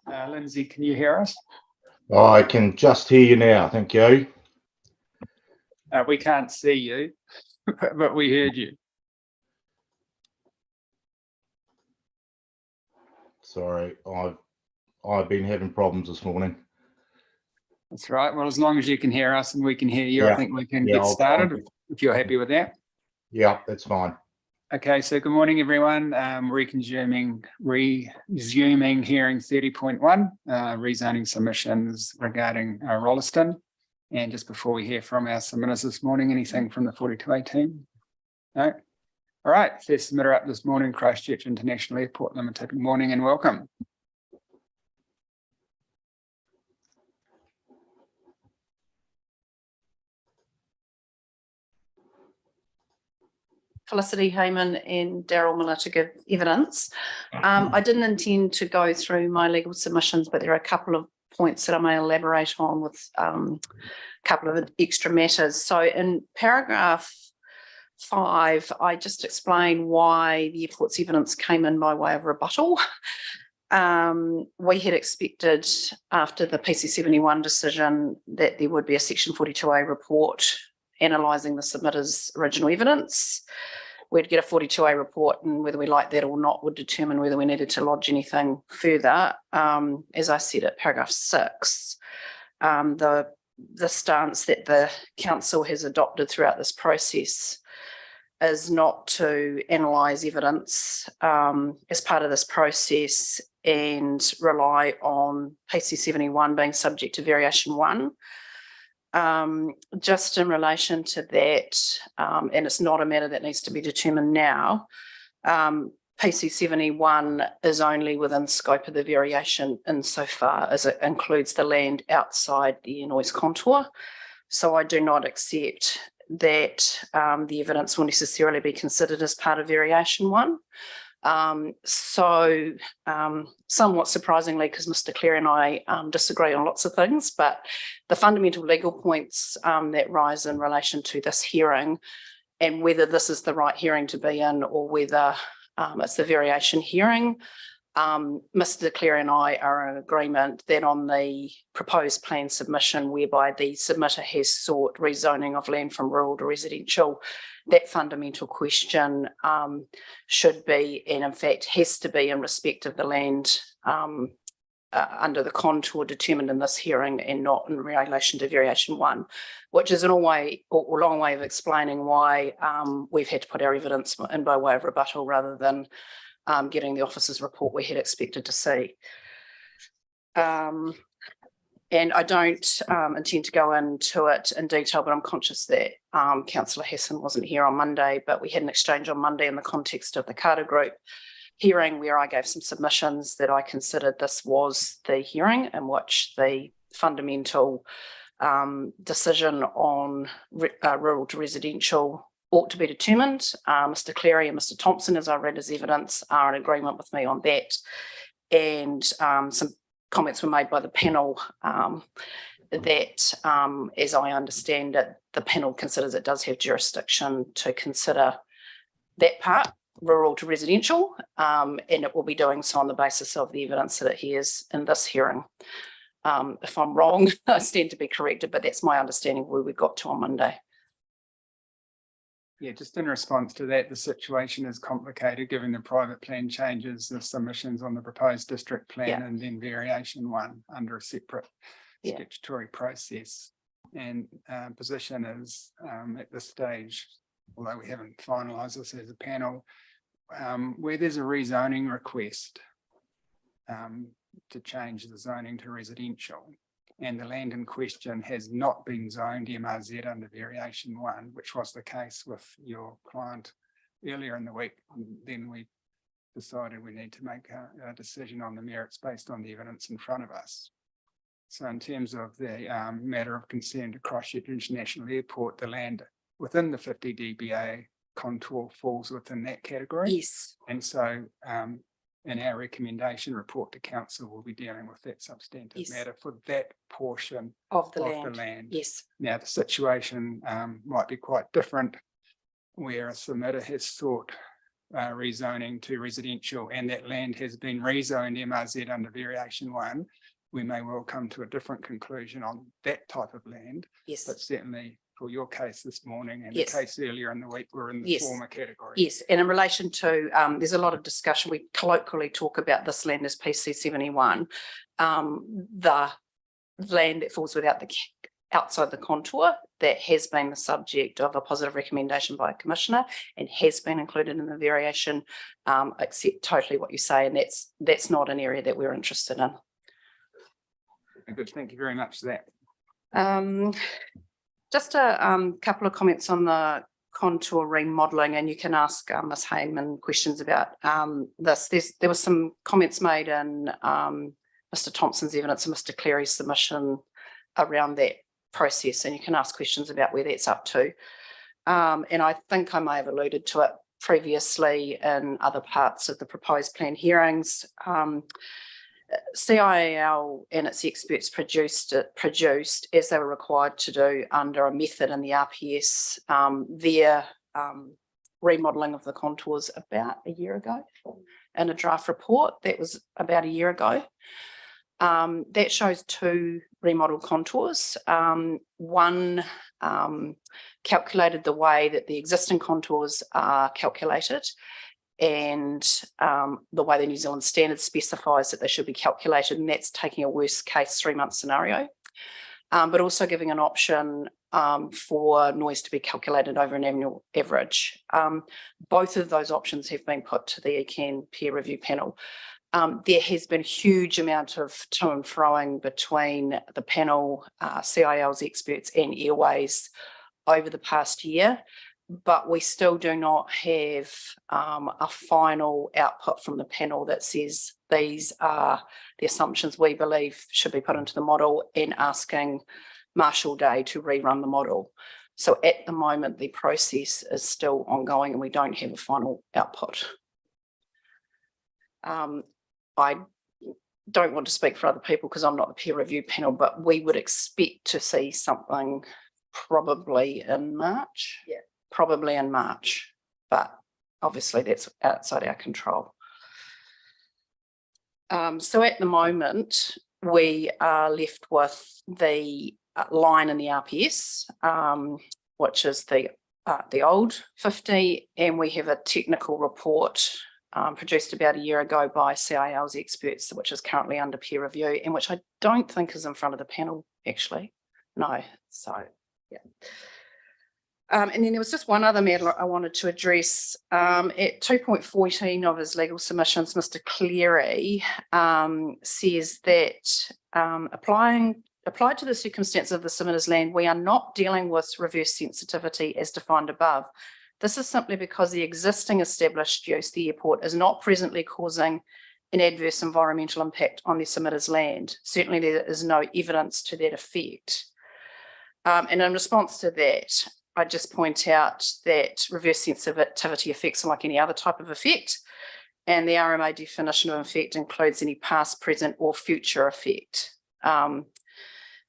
Lindsay, can you hear us? I can just hear you now, thank you. We can't see you, but we heard you. Sorry, I've been having problems this morning. That's right. Well, as long as you can hear us and we can hear you, I think we can get started if you're happy with that. Yeah, that's fine. Okay, so good morning, everyone. Resuming hearing 30.1, rezoning submissions regarding Rolleston. And just before we hear from our submitters this morning, anything from the 42A team? No? All right, first submitter up this morning, Christchurch International Airport Limited. Good morning and welcome. Felicity Hayman and Daryl Miller to give evidence. I didn't intend to go through my legal submissions, but there are a couple of points that I may elaborate on with a couple of extra matters. So in paragraph 5, I just explain why the airport's evidence came in by way of rebuttal. We had expected after the PC71 decision that there would be a section 42A report analysing the submitter's original evidence. We'd get a 42A report, and whether we liked that or not would determine whether we needed to lodge anything further. As I said at paragraph 6, the stance that the council has adopted throughout this process is not to analyse evidence as part of this process and rely on PC71 being subject to variation 1. Just in relation to that, and it's not a matter that needs to be determined now, PC71 is only within scope of the variation insofar as it includes the land outside the air noise contour. So I do not accept that the evidence will necessarily be considered as part of variation 1. Somewhat surprisingly, because Mr. Cleary and I disagree on lots of things, but the fundamental legal points that rise in relation to this hearing and whether this is the right hearing to be in or whether it's the variation hearing, Mr. Cleary and I are in agreement that on the proposed plan submission whereby the submitter has sought rezoning of land from rural to residential, that fundamental question should be, and in fact has to be, in respect of the land under the contour determined in this hearing and not in relation to variation 1, which is a long way of explaining why we've had to put our evidence in by way of rebuttal rather than getting the officer's report we had expected to see. And I don't intend to go into it in detail, but I'm conscious that Councillor Hassan wasn't here on Monday, but we had an exchange on Monday in the context of the Carter Group hearing where I gave some submissions that I considered this was the hearing in which the fundamental decision on rural to residential ought to be determined. Mr. Cleary and Mr. Thompson, as I read his evidence, are in agreement with me on that. And some comments were made by the panel that, as I understand it, the panel considers it does have jurisdiction to consider that part, rural to residential, and it will be doing so on the basis of the evidence that it hears in this hearing. If I'm wrong, I stand to be corrected, but that's my understanding where we got to on Monday. Yeah, just in response to that, the situation is complicated given the private plan changes, the submissions on the proposed district plan, and then variation 1 under a separate statutory process. And position is at this stage, although we haven't finalised this as a panel, where there's a rezoning request to change the zoning to residential, and the land in question has not been zoned MRZ under variation 1, which was the case with your client earlier in the week. Then we decided we need to make a decision on the merits based on the evidence in front of us. So in terms of the matter of concern to Christchurch International Airport, the land within the 50 dBA contour falls within that category. Yes. And so in our recommendation report to council, we'll be dealing with that substantive matter for that portion of the land. Yes. Now the situation might be quite different, where a submitter has sought rezoning to residential, and that land has been rezoned MRZ under variation 1, we may well come to a different conclusion on that type of land. Yes. But certainly for your case this morning and Yes. the case earlier in the week, we're in the Yes. former category. Yes, and in relation to, there's a lot of discussion, we colloquially talk about this land as PC 71. The land that falls outside the contour, that has been the subject of a positive recommendation by a commissioner and has been included in the variation, accept totally what you say, and that's not an area that we're interested in. Good, thank you very much for that. Just a couple of comments on the contour remodelling, and you can ask Ms. Heyman questions about this. There were some comments made in Mr. Thompson's evidence and Mr. Cleary's submission around that process, and you can ask questions about where that's up to. And I think I may have alluded to it previously in other parts of the proposed plan hearings. CIAL and its experts produced, as they were required to do under a method in the RPS, their remodelling of the contours about a year ago in a draft report. That was about a year ago. That shows 2 remodelled contours. One calculated the way that the existing contours are calculated, and the way the New Zealand standard specifies that they should be calculated, and that's taking a worst case 3-month scenario, but also giving an option for noise to be calculated over an annual average. Both of those options have been put to the ECAN peer review panel. There has been a huge amount of to and froing between the panel, CIL's experts and Airways over the past year, but we still do not have a final output from the panel that says these are the assumptions we believe should be put into the model, and asking Marshall Day to rerun the model. So at the moment, the process is still ongoing and we don't have a final output. I don't want to speak for other people because I'm not the peer review panel, but we would expect to see something probably in March. Yeah. Probably in March, but obviously that's outside our control. So at the moment, we are left with the line in the RPS, which is the old 50, and we have a technical report produced about a year ago by CIL's experts, which is currently under peer review, and which I don't think is in front of the panel, actually. No, so yeah. And then there was just one other matter I wanted to address. At 2.14 of his legal submissions, Mr. Cleary says that applied to the circumstance of the submitter's land, we are not dealing with reverse sensitivity as defined above. This is simply because the existing established use, the airport, is not presently causing an adverse environmental impact on the submitter's land. Certainly there is no evidence to that effect. And in response to that, I just point out that reverse sensitivity effects are like any other type of effect, and the RMA definition of effect includes any past, present or future effect.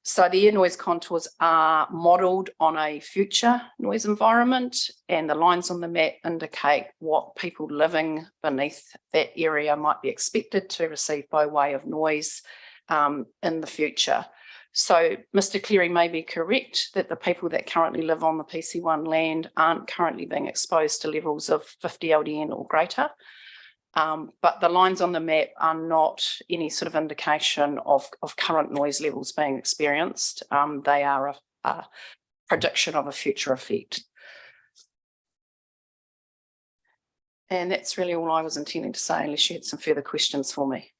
So the air noise contours are modelled on a future noise environment, and the lines on the map indicate what people living beneath that area might be expected to receive by way of noise in the future. So Mr. Cleary may be correct that the people that currently live on the PC1 land aren't currently being exposed to levels of 50 LDN or greater. But the lines on the map are not any sort of indication of current noise levels being experienced. They are a prediction of a future effect. And that's really all I was intending to say, unless you had some further questions for me.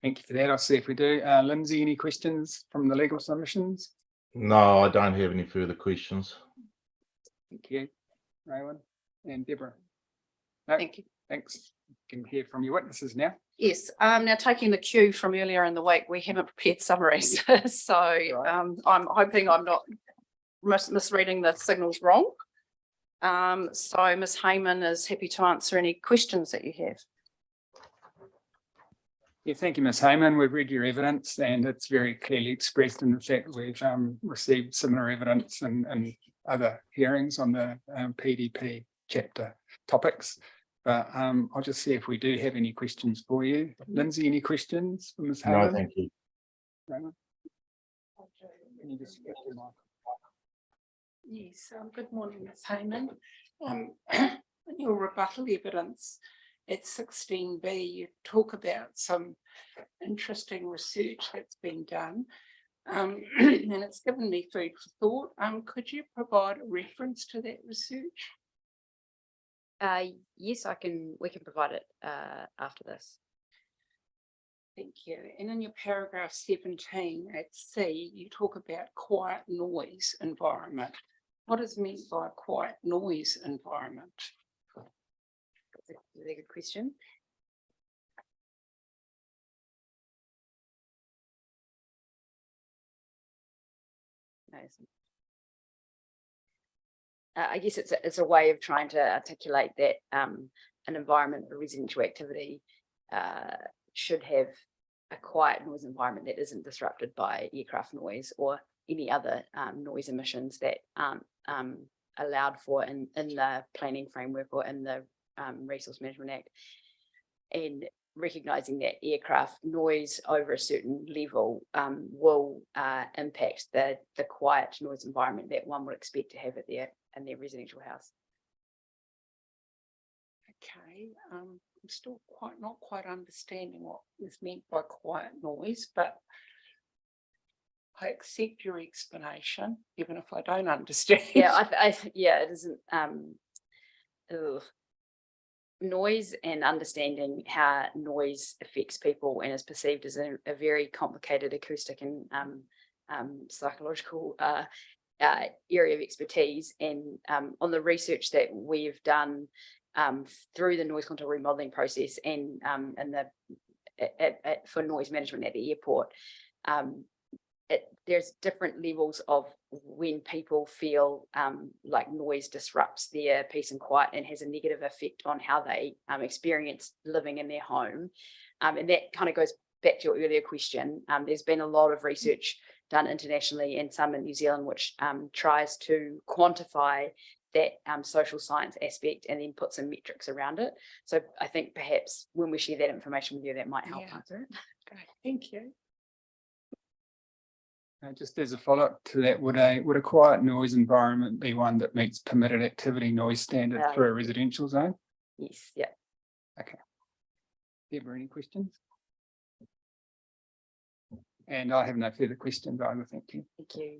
Thank you for that. I'll see if we do. Lindsay, any questions from the legal submissions? No, I don't have any further questions. Thank you, Raywin and Deborah. No, Thank you. Thanks. Can hear from your witnesses now. Yes, now taking the cue from earlier in the week, we haven't prepared summaries. So Right. I'm hoping I'm not misreading the signals wrong. So Ms. Heyman is happy to answer any questions that you have. Yeah, thank you, Ms. Heyman. We've read your evidence and it's very clearly expressed in the fact that we've received similar evidence in other hearings on the PDP chapter topics. But I'll just see if we do have any questions for you. Lindsay, any questions for Ms. No, Halen? thank you. Raymond? Can you just get your mic? Yes, good morning, Ms. Hayman. In your rebuttal evidence at 16B, you talk about some interesting research that's been done, and it's given me food for thought. Could you provide a reference to that research? Yes, we can provide it after this. Thank you. And in your paragraph 17 at C, you talk about quiet noise environment. What is meant by a quiet noise environment? That's a really good question. No, I guess it's a way of trying to articulate that an environment for residential activity should have a quiet noise environment that isn't disrupted by aircraft noise or any other noise emissions that aren't allowed for in the planning framework or in the Resource Management Act. And recognising that aircraft noise over a certain level will impact the quiet noise environment that one would expect to have in their residential house. Okay, I'm still not quite understanding what is meant by quiet noise, but I accept your explanation, even if I don't understand. Yeah, yeah, it isn't. Noise and understanding how noise affects people and is perceived as a very complicated acoustic and psychological area of expertise. And on the research that we've done through the noise control remodeling process and for noise management at the airport, there's different levels of when people feel like noise disrupts their peace and quiet and has a negative effect on how they experience living in their home. And that kind of goes back to your earlier question. There's been a lot of research done internationally and some in New Zealand, which tries to quantify that social science aspect and then put some metrics around it. So I think perhaps when we share that information with you, that might help answer it. Okay, thank you. Just as a follow-up to that, would a quiet noise environment be one that meets permitted activity noise standards for a residential zone? Yes, yeah. Okay. Ever any questions? And I have no further questions either, thank you. Thank you.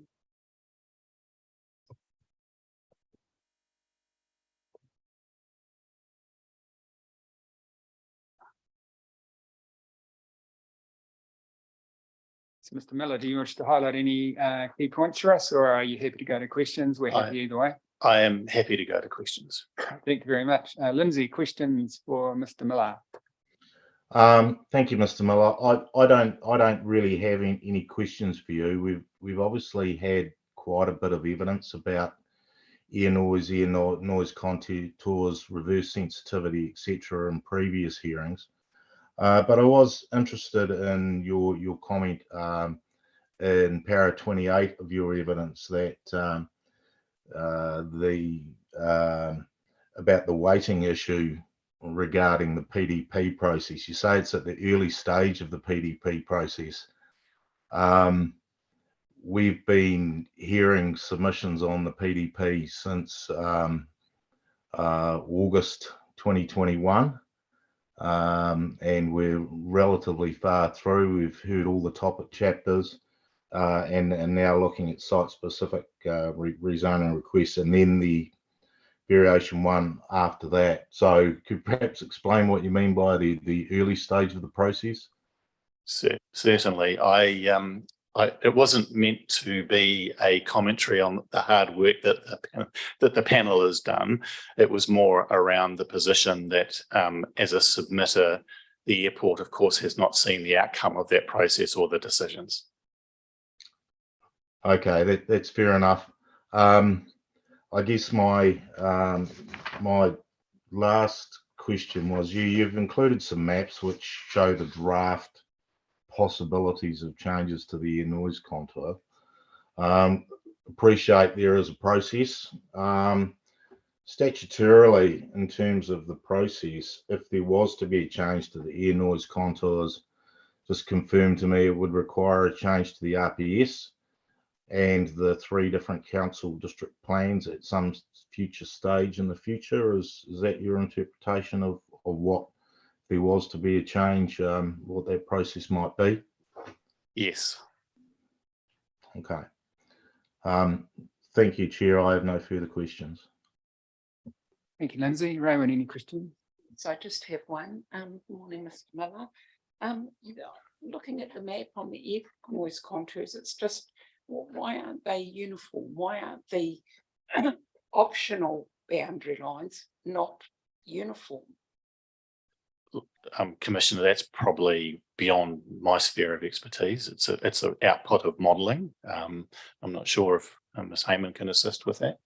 So Mr. Miller, do you wish to highlight any key points for us, or are you happy to go to questions? We're happy either way. I am happy to go to questions. Thank you very much. Lindsay, questions for Mr. Miller? Thank you, Mr. Miller. I don't really have any questions for you. We've obviously had quite a bit of evidence about air noise contours, reverse sensitivity, etc. in previous hearings. But I was interested in your comment in para 28 of your evidence that about the weighting issue regarding the PDP process. You say it's at the early stage of the PDP process. We've been hearing submissions on the PDP since August 2021. And we're relatively far through. We've heard all the topic chapters and now looking at site-specific rezoning requests, and then the variation one after that. So could you perhaps explain what you mean by the early stage of the process? Certainly. It wasn't meant to be a commentary on the hard work that the panel has done. It was more around the position that as a submitter, the airport, of course, has not seen the outcome of that process or the decisions. Okay, that's fair enough. I guess my my last question was you've included some maps which show the draft possibilities of changes to the air noise contour. Appreciate there is a process. statutorily, in terms of the process, if there was to be a change to the air noise contours, just confirm to me it would require a change to the RPS and the 3 different council district plans at some future stage in the future. Is that your interpretation of what, if there was to be a change, what that process might be? Yes. Okay. Thank you, Chair. I have no further questions. Thank you, Lindsay. Rowan, any questions? So I just have one. Morning, Mr. Miller. Looking at the map on the air noise contours, it's just, why aren't they uniform? Why aren't the optional boundary lines not uniform? Commissioner, that's probably beyond my sphere of expertise. It's an output of modelling. I'm not sure if Ms. Hayman can assist with that.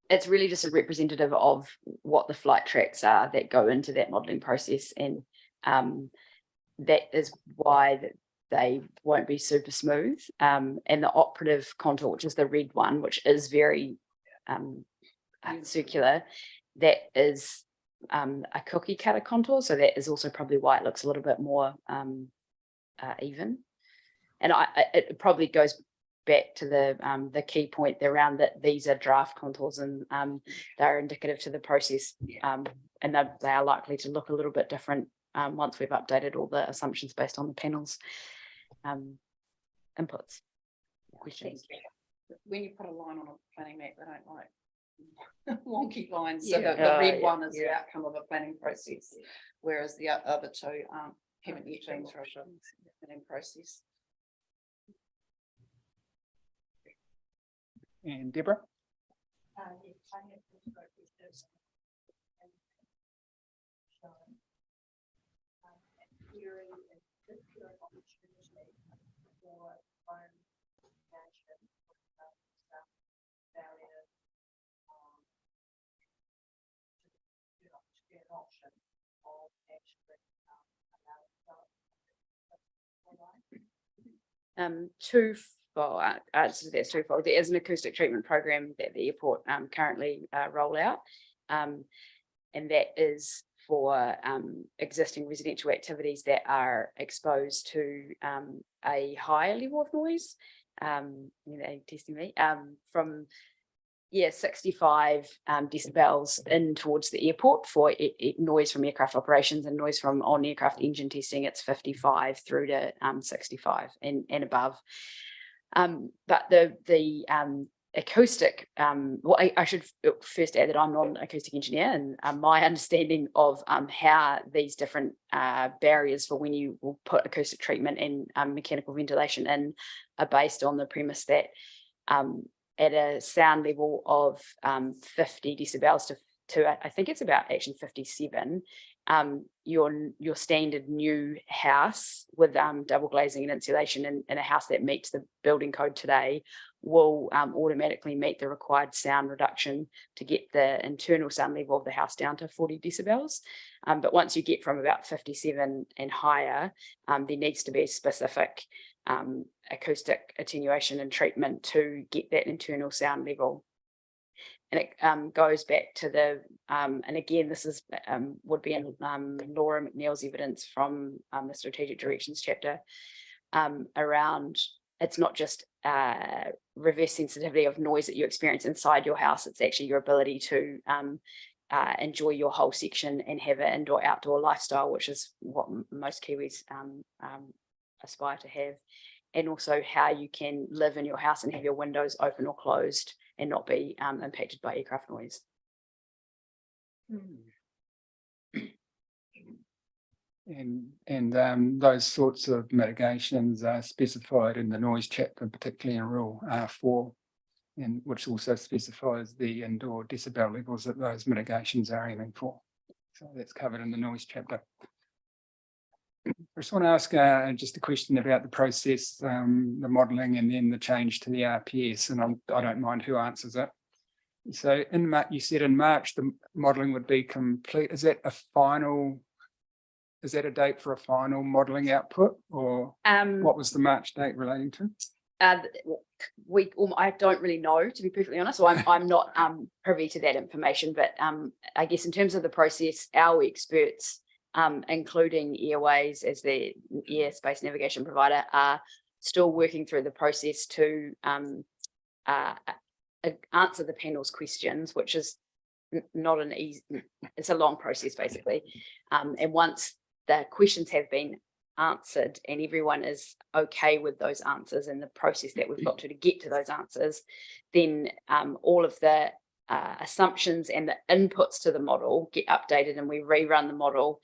It's really just a representative of what the flight tracks are that go into that modelling process, and that is why they won't be super smooth. And the operative contour, which is the red one, which is very circular, that is a cookie cutter contour. So that is also probably why it looks a little bit more even. And it probably goes back to the key point around that these are draft contours, and they're indicative to the process, and they are likely to look a little bit different once we've updated all the assumptions based on the panel's inputs. Questions? When you put a line on a planning map, they don't like wonky lines. Yeah. So the red one is the outcome of a planning process, whereas the other two haven't yet been through a planning process. And Deborah? So that's twofold. There is an acoustic treatment program that the airport currently roll out, and that is for existing residential activities that are exposed to a higher level of noise. Testing me from 65 decibels in towards the airport for noise from aircraft operations, and noise from on aircraft engine testing. It's 55 through to 65 and above. But the acoustic, well, I should first add that I'm not an acoustic engineer, and my understanding of how these different barriers for when you will put acoustic treatment and mechanical ventilation in are based on the premise that at a sound level of 50 decibels to I think it's about actually 57, your standard new house with double glazing and insulation in a house that meets the building code today will automatically meet the required sound reduction to get the internal sound level of the house down to 40 decibels. But once you get from about 57 and higher, there needs to be a specific acoustic attenuation and treatment to get that internal sound level. And it goes back to the, and again, this is would be in Laura McNeil's evidence from the strategic directions chapter around, it's not just reverse sensitivity of noise that you experience inside your house, it's actually your ability to enjoy your whole section and have an indoor-outdoor lifestyle, which is what most Kiwis aspire to have. And also how you can live in your house and have your windows open or closed and not be impacted by aircraft noise. And those sorts of mitigations are specified in the noise chapter, particularly in Rule R4, and which also specifies the indoor decibel levels that those mitigations are aiming for. So that's covered in the noise chapter. I just want to ask just a question about the process, the modelling, and then the change to the RPS, and I don't mind who answers it. So you said in March the modelling would be complete. Is that a final? is that a date for a final modelling output, or what was the March date relating to? I don't really know, to be perfectly honest, so I'm not privy to that information, but I guess in terms of the process, our experts, including Airways as the airspace navigation provider, are still working through the process to answer the panel's questions, which is not an easy, it's a long process basically. And once the questions have been answered and everyone is okay with those answers and the process that we've got to get to those answers, then all of the assumptions and the inputs to the model get updated and we rerun the model.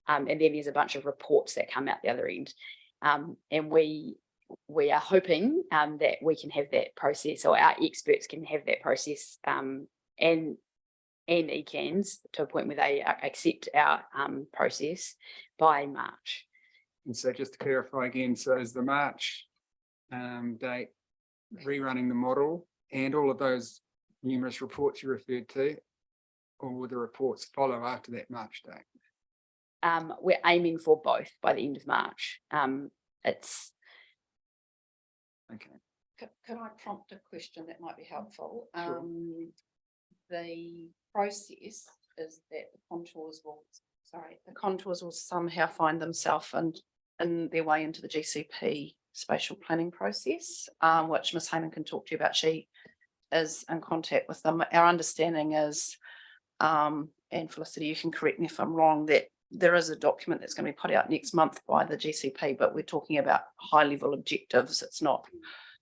And then there's a bunch of reports that come out the other end. And we are hoping that we can have that process, or our experts can have that process and ECANS to a point where they accept our process by March. And so just to clarify again, so is the March date rerunning the model and all of those numerous reports you referred to, or will the reports follow after that March date? We're aiming for both by the end of March. It's okay. Could I prompt a question that might be helpful? Sure. The process is that the contours will somehow find themselves in their way into the GCP spatial planning process, which Ms. Hayman can talk to you about. She is in contact with them. Our understanding is, and Felicity, you can correct me if I'm wrong, that there is a document that's going to be put out next month by the GCP, but we're talking about high level objectives. It's not,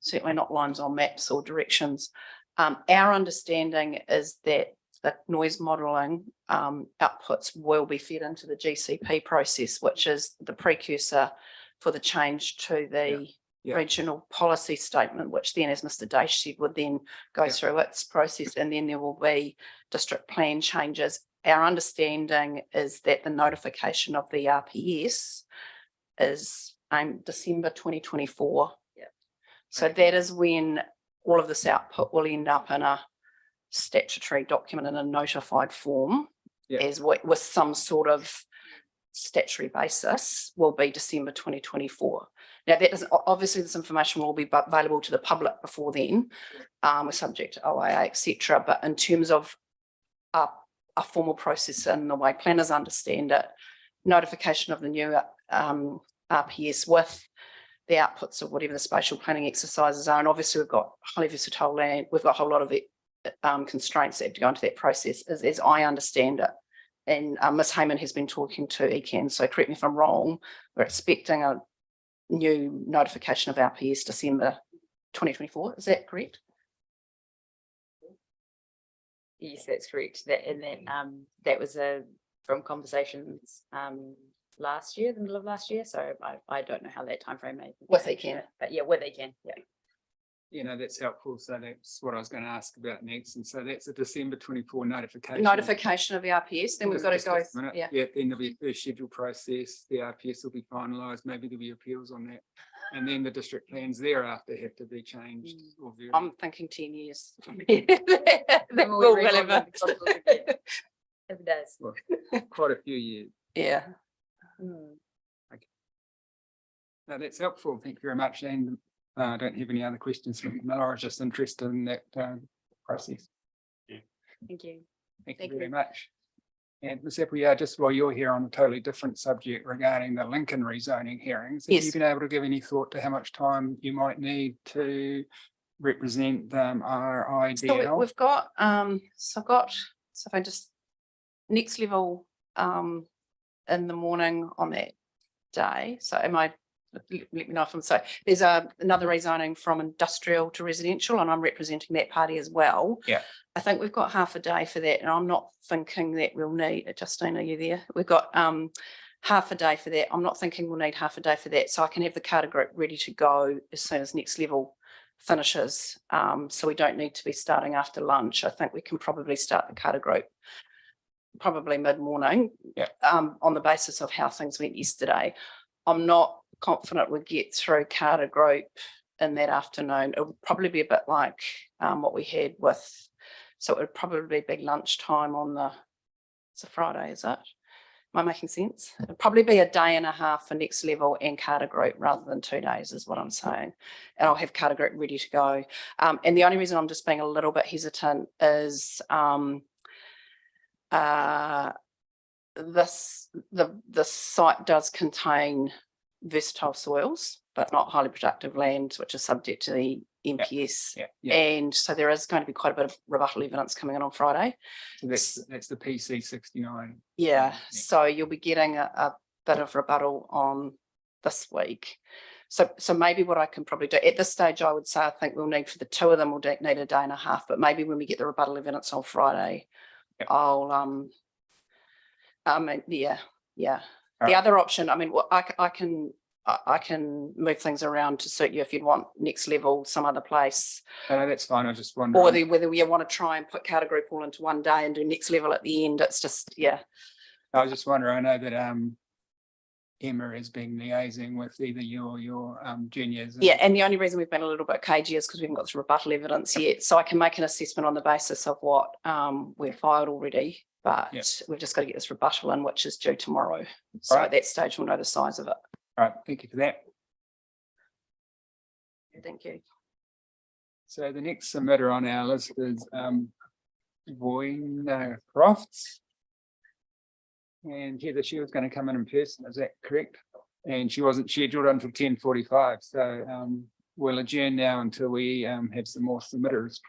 certainly not lines on maps or directions. Our understanding is that the noise modelling outputs will be fed into the GCP process, which is the precursor for the change to the regional policy statement, which then, as Mr. Daish said, would then go through its process, and then there will be district plan changes. Our understanding is that the notification of the RPS is December 2024. So that is when all of this output will end up in a statutory document in a notified form, as with some sort of statutory basis, will be December 2024. Now, that doesn't, obviously this information will be available to the public before then, we're subject to OIA, etc. But in terms of a formal process and the way planners understand it, notification of the new RPS with the outputs of whatever the spatial planning exercises are, and obviously we've got highly versatile land, we've got a whole lot of constraints that have to go into that process, as I understand it. And Ms. Hayman has been talking to ECAN, so correct me if I'm wrong, we're expecting a new notification of RPS December 2024, is that correct? Yes, that's correct. That was from conversations last year, the middle of last year. So I don't know how that timeframe may with ECAN, but yeah, with ECAN, yeah. You know, that's helpful. So that's what I was going to ask about next. And so that's a December 24 notification. Notification of the RPS. Then we've got to go. Then there'll be a scheduled process. The RPS will be finalised. Maybe there'll be appeals on that. And then the district plans thereafter have to be changed. Or I'm thinking 10 years. That will relevant. If it does. Well, quite a few years. Yeah. Okay. No, that's helpful. Thank you very much. And I don't have any other questions from Miller. I was just interested in that process. Thank you. Thank you very much. And Ms. Appleyard, just while you're here on a totally different subject regarding the Lincoln rezoning hearings, have you been able to give any thought to how much time you might need to represent RIDL? So we've got, so if I just, next level in the morning on that day. So let me know if I'm so. There's another rezoning from industrial to residential, and I'm representing that party as well. Yeah. I think we've got half a day for that, and I'm not thinking that we'll need, Justine, are you there? We've got half a day for that. I'm not thinking we'll need half a day for that, so I can have the Carter group ready to go as soon as next level finishes. So we don't need to be starting after lunch. I think we can probably start the Carter group probably mid-morning, on the basis of how things went yesterday. I'm not confident we'll get through Carter group in that afternoon. It would probably be a bit like what we had with, so it would probably be lunchtime on it's a Friday, is it? Am I making sense? It'll probably be a day and a half for next level and Carter Group rather than 2 days is what I'm saying. And I'll have Carter Group ready to go. And the only reason I'm just being a little bit hesitant is the site does contain versatile soils, but not highly productive land, which is subject to the NPS. And so there is going to be quite a bit of rebuttal evidence coming in on Friday. So that's the PC 69. Yeah. So you'll be getting a bit of rebuttal on this week. So maybe what I can probably do at this stage, I would say I think we'll need for the 2 of them, we'll need a day and a half. But maybe when we get the rebuttal evidence on Friday, I'll The other option, I mean, I can move things around to suit you if you'd want next level some other place. No, that's fine. I just wondering. Or whether you want to try and put Carter Group all into one day and do next level at the end. It's just, I was just wondering, I know that Emma is being liaising with either you or your juniors. And the only reason we've been a little bit cagey is because we haven't got the rebuttal evidence yet. So I can make an assessment on the basis of what we've filed already. But we've just got to get this rebuttal in, which is due tomorrow. So at that stage, we'll know the size of it. All right, thank you for that. Thank you. So the next submitter on our list is Voina Crofts. And Heather, she was going to come in person, is that correct? And she wasn't scheduled until 10:45. So we'll adjourn now until we have some more submitters.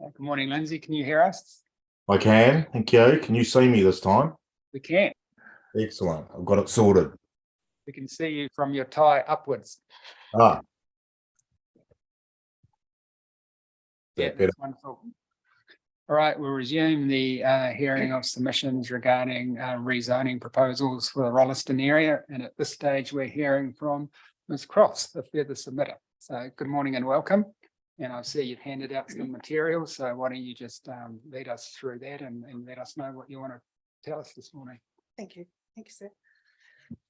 Good morning, Lindsay. Can you hear us? I can, thank you. Can you see me this time? We can. Excellent. I've got it sorted. We can see you from your tie upwards. Ah. Yeah, Better. that's wonderful. All right, we'll resume the hearing of submissions regarding rezoning proposals for the Rolleston area. And at this stage, we're hearing from Ms. Crofts, the further submitter. So good morning and welcome. And I see you've handed out some materials. So why don't you just lead us through that and let us know what you want to tell us this morning. Thank you, sir.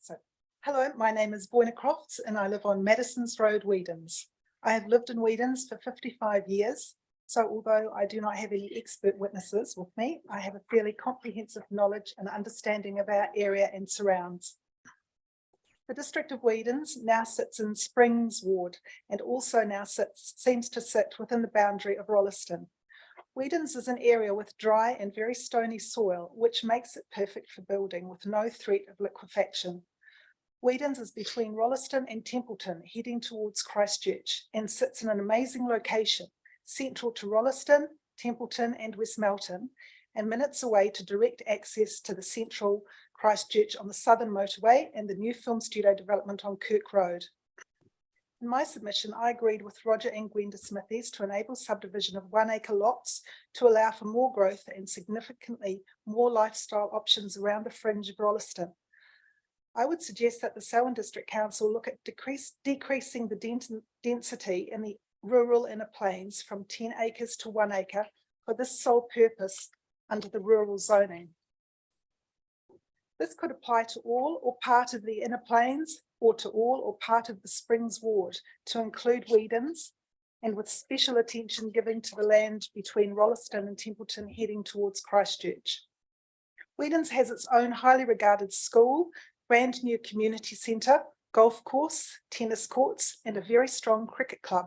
So, hello, my name is Boyna Crofts and I live on Madison's Road, Weedens. I have lived in Weedens for 55 years. So although I do not have any expert witnesses with me, I have a fairly comprehensive knowledge and understanding of our area and surrounds. The district of Weedens now sits in Springs Ward and also now seems to sit within the boundary of Rolleston. Weedens is an area with dry and very stony soil, which makes it perfect for building with no threat of liquefaction. Weedens is between Rolleston and Templeton, heading towards Christchurch, and sits in an amazing location, central to Rolleston, Templeton and West Melton, and minutes away to direct access to the central Christchurch on the Southern Motorway and the new film studio development on Kirk Road. In my submission, I agreed with Roger and Gwenda Smithies to enable subdivision of 1 acre lots to allow for more growth and significantly more lifestyle options around the fringe of Rolleston. I would suggest that the Selwyn District Council look at decreasing the density in the rural inner plains from 10 acres to 1 acre for this sole purpose under the rural zoning. This could apply to all or part of the inner plains or to all or part of the Springs Ward to include Weedens, and with special attention given to the land between Rolleston and Templeton heading towards Christchurch. Weedens has its own highly regarded school, brand new community centre, golf course, tennis courts, and a very strong cricket club.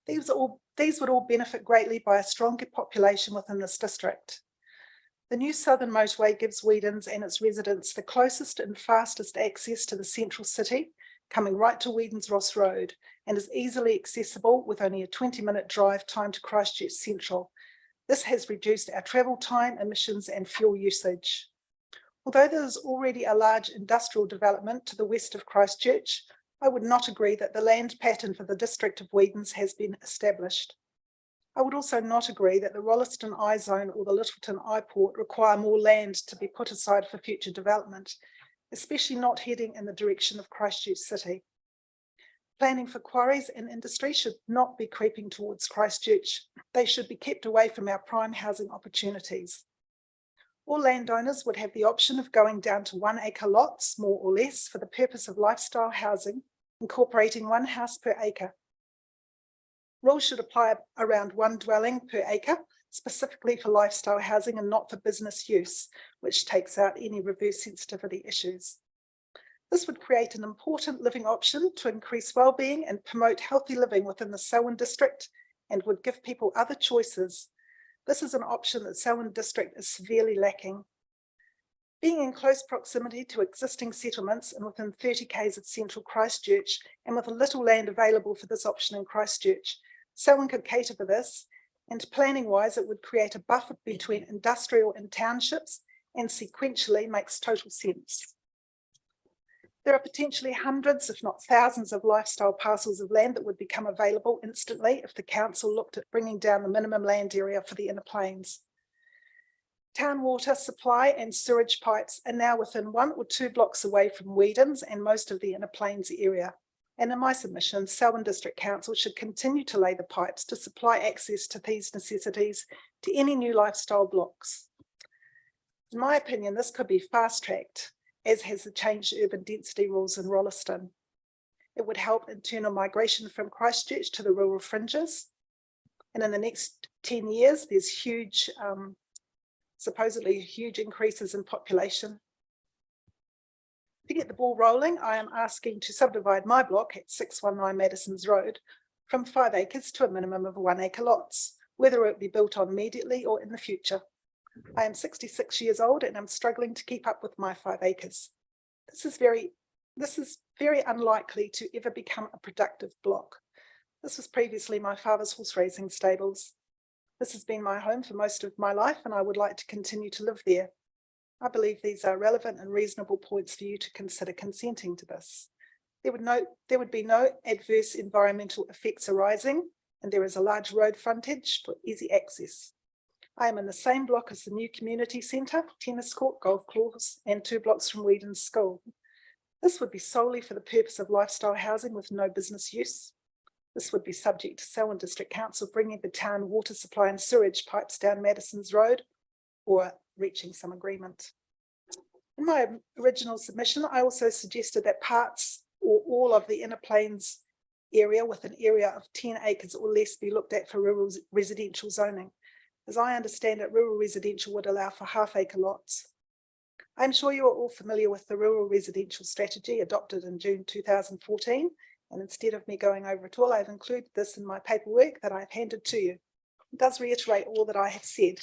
These would all benefit greatly by a stronger population within this district. The new Southern Motorway gives Weedens and its residents the closest and fastest access to the central city, coming right to Weedens Ross Road, and is easily accessible with only a 20-minute drive time to Christchurch Central. This has reduced our travel time, emissions and fuel usage. Although there is already a large industrial development to the west of Christchurch, I would not agree that the land pattern for the district of Weedens has been established. I would also not agree that the Rolleston I-Zone or the Littleton I-Port require more land to be put aside for future development, especially not heading in the direction of Christchurch City. Planning for quarries and industry should not be creeping towards Christchurch. They should be kept away from our prime housing opportunities. All landowners would have the option of going down to 1 acre lots, more or less, for the purpose of lifestyle housing, incorporating 1 house per acre. Rules should apply around 1 dwelling per acre, specifically for lifestyle housing and not for business use, which takes out any reverse sensitivity issues. This would create an important living option to increase well-being and promote healthy living within the Selwyn District and would give people other choices. This is an option that Selwyn District is severely lacking. Being in close proximity to existing settlements and within 30 k's of central Christchurch and with a little land available for this option in Christchurch, Selwyn could cater for this, and planning-wise it would create a buffer between industrial and townships and sequentially makes total sense. There are potentially hundreds, if not thousands, of lifestyle parcels of land that would become available instantly if the council looked at bringing down the minimum land area for the inner plains. Town water supply and sewage pipes are now within 1 or 2 blocks away from Weedens and most of the inner plains area. And in my submission, Selwyn District Council should continue to lay the pipes to supply access to these necessities to any new lifestyle blocks. In my opinion, this could be fast-tracked, as has the changed urban density rules in Rolleston. It would help internal migration from Christchurch to the rural fringes. And in the next 10 years, there's huge, supposedly huge increases in population. To get the ball rolling, I am asking to subdivide my block at 619 Madison's Road from 5 acres to a minimum of 1 acre lots, whether it be built on immediately or in the future. I am 66 years old and I'm struggling to keep up with my 5 acres. This is very unlikely to ever become a productive block. This was previously my father's horse racing stables. This has been my home for most of my life and I would like to continue to live there. I believe these are relevant and reasonable points for you to consider consenting to this. There would be no adverse environmental effects arising, and there is a large road frontage for easy access. I am in the same block as the new community centre, tennis court, golf course, and 2 blocks from Whedon's school. This would be solely for the purpose of lifestyle housing with no business use. This would be subject to Selwyn District Council bringing the town water supply and sewage pipes down Madison's Road or reaching some agreement. In my original submission, I also suggested that parts or all of the Inner Plains area with an area of 10 acres or less be looked at for rural residential zoning. As I understand it, rural residential would allow for half-acre lots. I'm sure you are all familiar with the rural residential strategy adopted in June 2014, and instead of me going over it all, I've included this in my paperwork that I've handed to you. It does reiterate all that I have said.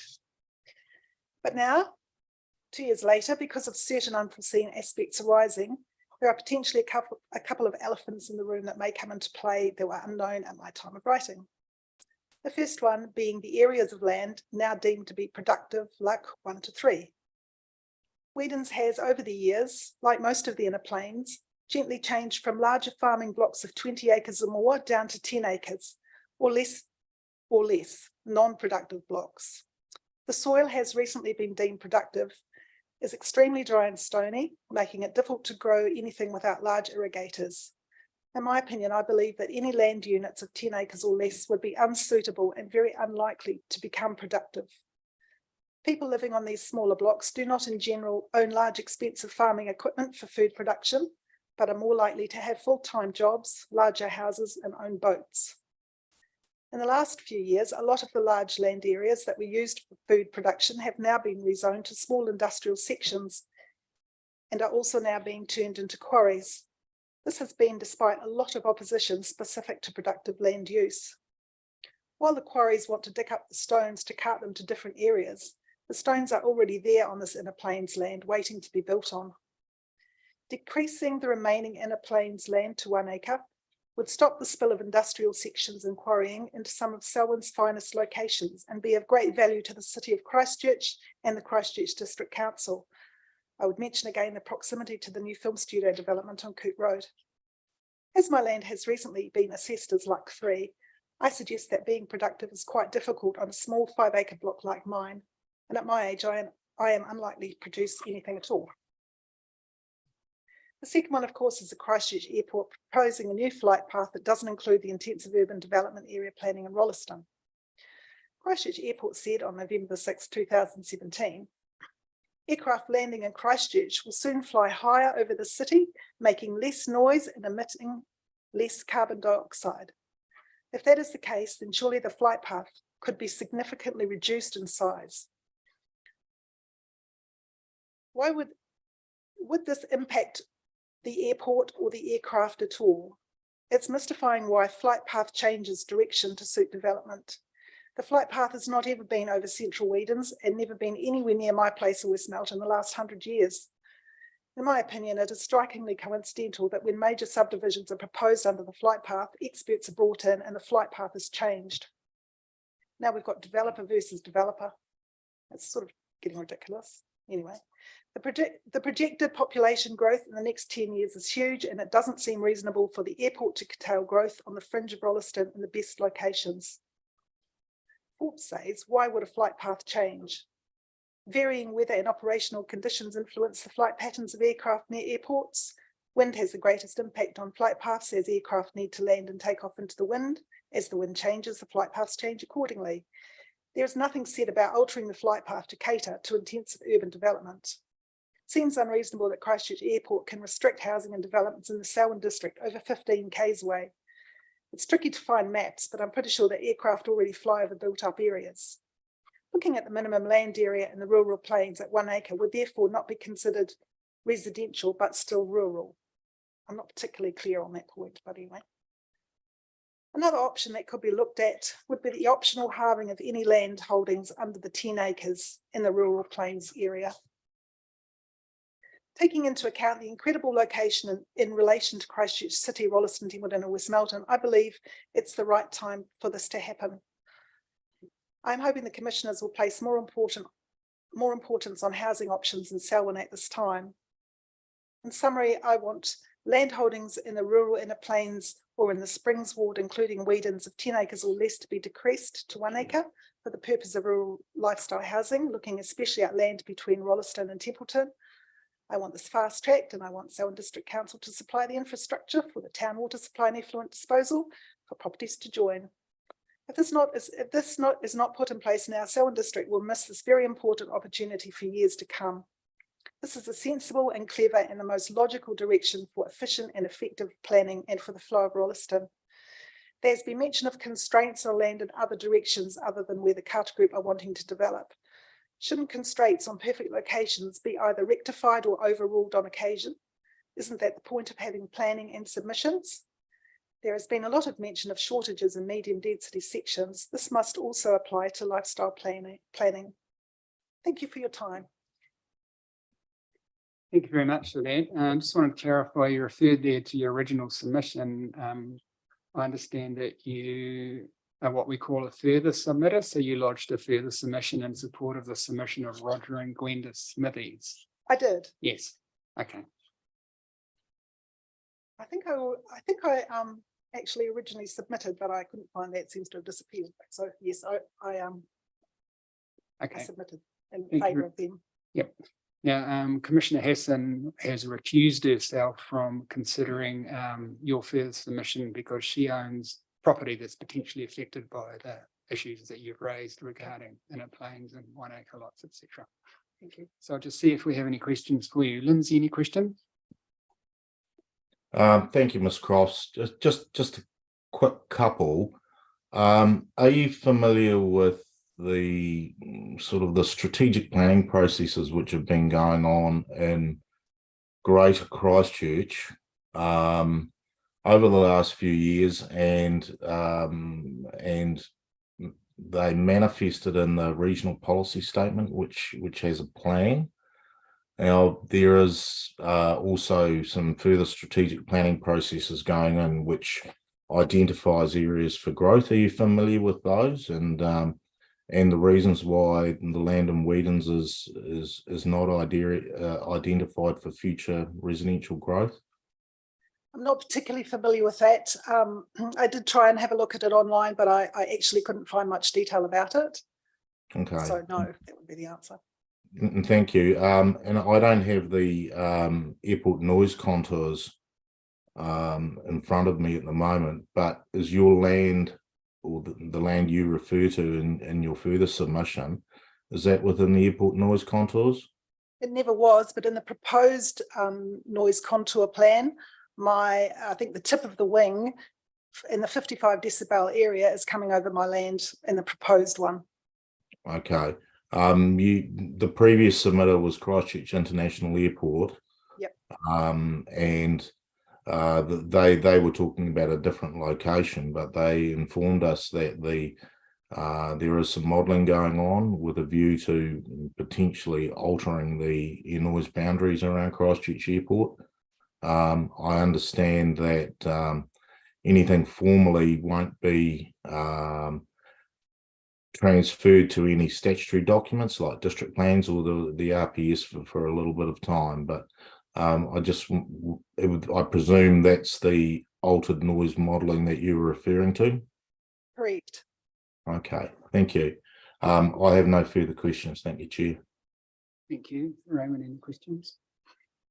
But now, 2 years later, because of certain unforeseen aspects arising, there are potentially a couple of elephants in the room that may come into play that were unknown at my time of writing. The first one being the areas of land now deemed to be productive, like 1 to 3. Whedon's has over the years, like most of the Inner Plains, gently changed from larger farming blocks of 20 acres or more down to 10 acres or less non-productive blocks. The soil has recently been deemed productive, is extremely dry and stony, making it difficult to grow anything without large irrigators. In my opinion, I believe that any land units of 10 acres or less would be unsuitable and very unlikely to become productive. People living on these smaller blocks do not in general own large expensive farming equipment for food production, but are more likely to have full-time jobs, larger houses and own boats. In the last few years, a lot of the large land areas that were used for food production have now been rezoned to small industrial sections and are also now being turned into quarries. This has been despite a lot of opposition specific to productive land use. While the quarries want to dig up the stones to cart them to different areas, the stones are already there on this Inner Plains land waiting to be built on. Decreasing the remaining Inner Plains land to 1 acre would stop the spill of industrial sections and quarrying into some of Selwyn's finest locations and be of great value to the City of Christchurch and the Christchurch District Council. I would mention again the proximity to the new film studio development on Coot Road. As my land has recently been assessed as Luck 3, I suggest that being productive is quite difficult on a small 5-acre block like mine, and at my age I am unlikely to produce anything at all. The second one, of course, is the Christchurch Airport proposing a new flight path that doesn't include the intensive urban development area planning in Rolleston. Christchurch Airport said on November 6, 2017, aircraft landing in Christchurch will soon fly higher over the city, making less noise and emitting less carbon dioxide. If that is the case, then surely the flight path could be significantly reduced in size. Why would this impact the airport or the aircraft at all? It's mystifying why flight path changes direction to suit development. The flight path has not ever been over central Whedon's and never been anywhere near my place or Westmelt in the last 100 years. In my opinion, it is strikingly coincidental that when major subdivisions are proposed under the flight path, experts are brought in and the flight path is changed. Now we've got developer versus developer. It's sort of getting ridiculous. Anyway, the projected population growth in the next 10 years is huge, and it doesn't seem reasonable for the airport to curtail growth on the fringe of Rolleston in the best locations. Forbes says, why would a flight path change? Varying weather and operational conditions influence the flight patterns of aircraft near airports. Wind has the greatest impact on flight paths as aircraft need to land and take off into the wind. As the wind changes, the flight paths change accordingly. There is nothing said about altering the flight path to cater to intensive urban development. It seems unreasonable that Christchurch Airport can restrict housing and developments in the Selwyn district over 15 k's away. It's tricky to find maps, but I'm pretty sure that aircraft already fly over built-up areas. Looking at the minimum land area in the rural plains at 1 acre would therefore not be considered residential, but still rural. I'm not particularly clear on that point, but anyway. Another option that could be looked at would be the optional halving of any land holdings under the 10 acres in the rural plains area. Taking into account the incredible location in relation to Christchurch City, Rolleston, Whedon and Westmelton, I believe it's the right time for this to happen. I'm hoping the commissioners will place more importance on housing options in Selwyn at this time. In summary, I want land holdings in the rural inner plains or in the Springs ward, including Weedens of 10 acres or less, to be decreased to 1 acre for the purpose of rural lifestyle housing, looking especially at land between Rolleston and Templeton. I want this fast tracked, and I want Selwyn District Council to supply the infrastructure for the town water supply and effluent disposal for properties to join. If this is not put in place now, Selwyn District will miss this very important opportunity for years to come. This is a sensible and clever and the most logical direction for efficient and effective planning and for the flow of Rolleston. There's been mention of constraints on land in other directions other than where the Carter Group are wanting to develop. Shouldn't constraints on perfect locations be either rectified or overruled on occasion? Isn't that the point of having planning and submissions? There has been a lot of mention of shortages in medium density sections. This must also apply to lifestyle planning. Thank you for your time. Thank you very much for that. I just want to clarify, you referred there to your original submission. I understand that you are what we call a further submitter, so you lodged a further submission in support of the submission of Roger and Gwenda Smithies. I did. Yes. Okay. I think I actually originally submitted, but I couldn't find that. It seems to have disappeared. So yes, I submitted in favour of them. Yep. Now, Commissioner Hassan has recused herself from considering your further submission because she owns property that's potentially affected by the issues that you've raised regarding inner plains and 1 acre lots, etc. Thank you. So I'll just see if we have any questions for you. Lindsay, any questions? Thank you, Ms. Crofts. Just a quick couple. Are you familiar with the sort of the strategic planning processes which have been going on in Greater Christchurch over the last few years, and they manifested in the regional policy statement, which has a plan? Now, there is also some further strategic planning processes going on which identifies areas for growth. Are you familiar with those, and the reasons why the land in Weedens is not identified for future residential growth? I'm not particularly familiar with that. I did try and have a look at it online, but I actually couldn't find much detail about it. Okay. So no, that would be the answer. And thank you. And I don't have the airport noise contours in front of me at the moment, but is your land, or the land you refer to in your further submission, is that within the airport noise contours? It never was, but in the proposed noise contour plan, I think the tip of the wing in the 55 decibel area is coming over my land in the proposed one. Okay. The previous submitter was Christchurch International Airport. Yep. And they were talking about a different location, but they informed us that there is some modelling going on with a view to potentially altering the air noise boundaries around Christchurch Airport. I understand that anything formally won't be transferred to any statutory documents like district plans or the RPS for a little bit of time, but I presume that's the altered noise modelling that you were referring to? Correct. Okay, thank you. I have no further questions. Thank you, Chair. Thank you. Raymond, any questions?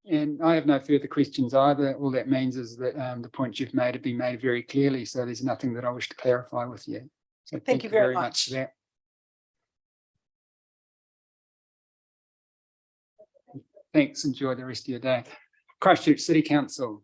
And I have no further questions either. All that means is that the points you've made have been made very clearly, so there's nothing that I wish to clarify with you. So thank you very much for that. Thanks. Enjoy the rest of your day. Christchurch City Council.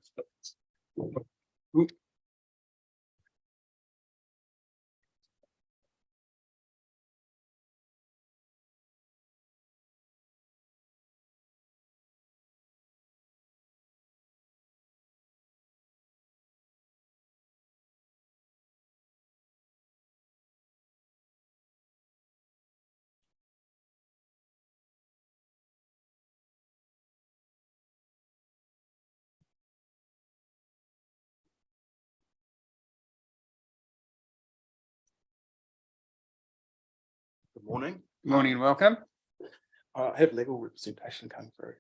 Good morning. Good morning and welcome. I have legal representation come through.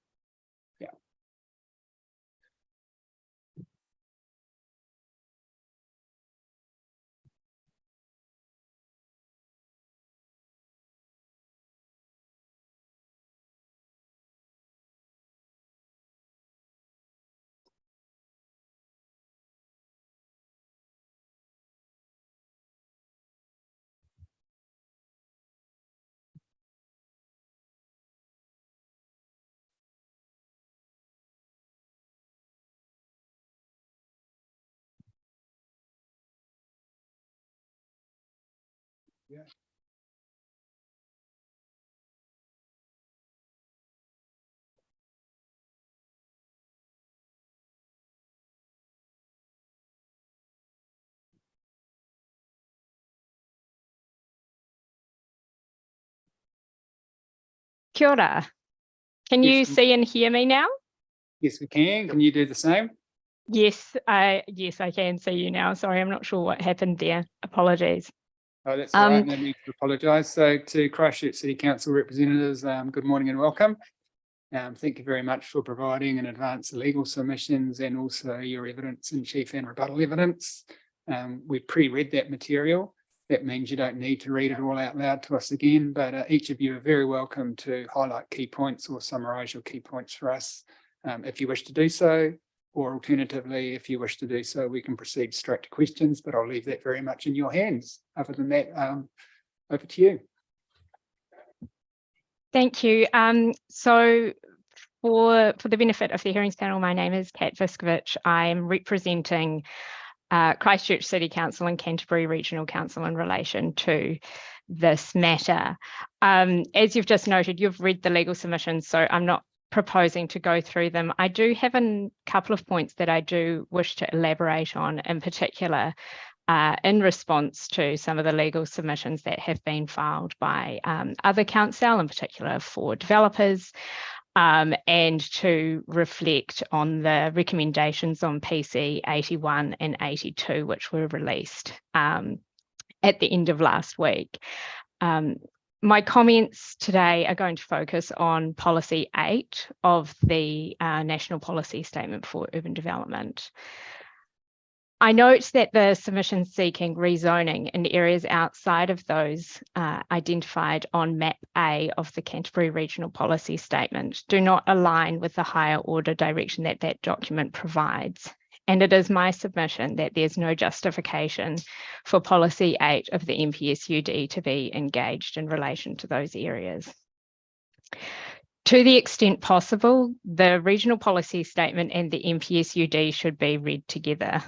Kia ora. Can you see and hear me now? Yes, we can. Can you do the same? Yes, I can see you now. Sorry, I'm not sure what happened there. Apologies. Oh, that's all right. No need to apologise. So to Christchurch City Council representatives, good morning and welcome. Thank you very much for providing in advance the legal submissions and also your evidence in chief and rebuttal evidence. We pre-read that material. That means you don't need to read it all out loud to us again, but each of you are very welcome to highlight key points or summarise your key points for us if you wish to do so, or alternatively, if you wish to do so, we can proceed straight to questions, but I'll leave that very much in your hands. Other than that, over to you. Thank you. So for the benefit of the hearings panel, my name is Kat Viskovich. I'm representing Christchurch City Council and Canterbury Regional Council in relation to this matter. As you've just noted, you've read the legal submissions, so I'm not proposing to go through them. I do have a couple of points that I do wish to elaborate on, in particular, in response to some of the legal submissions that have been filed by other council, in particular for developers, and to reflect on the recommendations on PC 81 and 82, which were released at the end of last week. My comments today are going to focus on Policy 8 of the National Policy Statement for Urban Development. I note that the submissions seeking rezoning in areas outside of those identified on Map A of the Canterbury Regional Policy Statement do not align with the higher order direction that that document provides. And it is my submission that there's no justification for Policy 8 of the NPSUD to be engaged in relation to those areas. To the extent possible, the Regional Policy Statement and the NPSUD should be read together.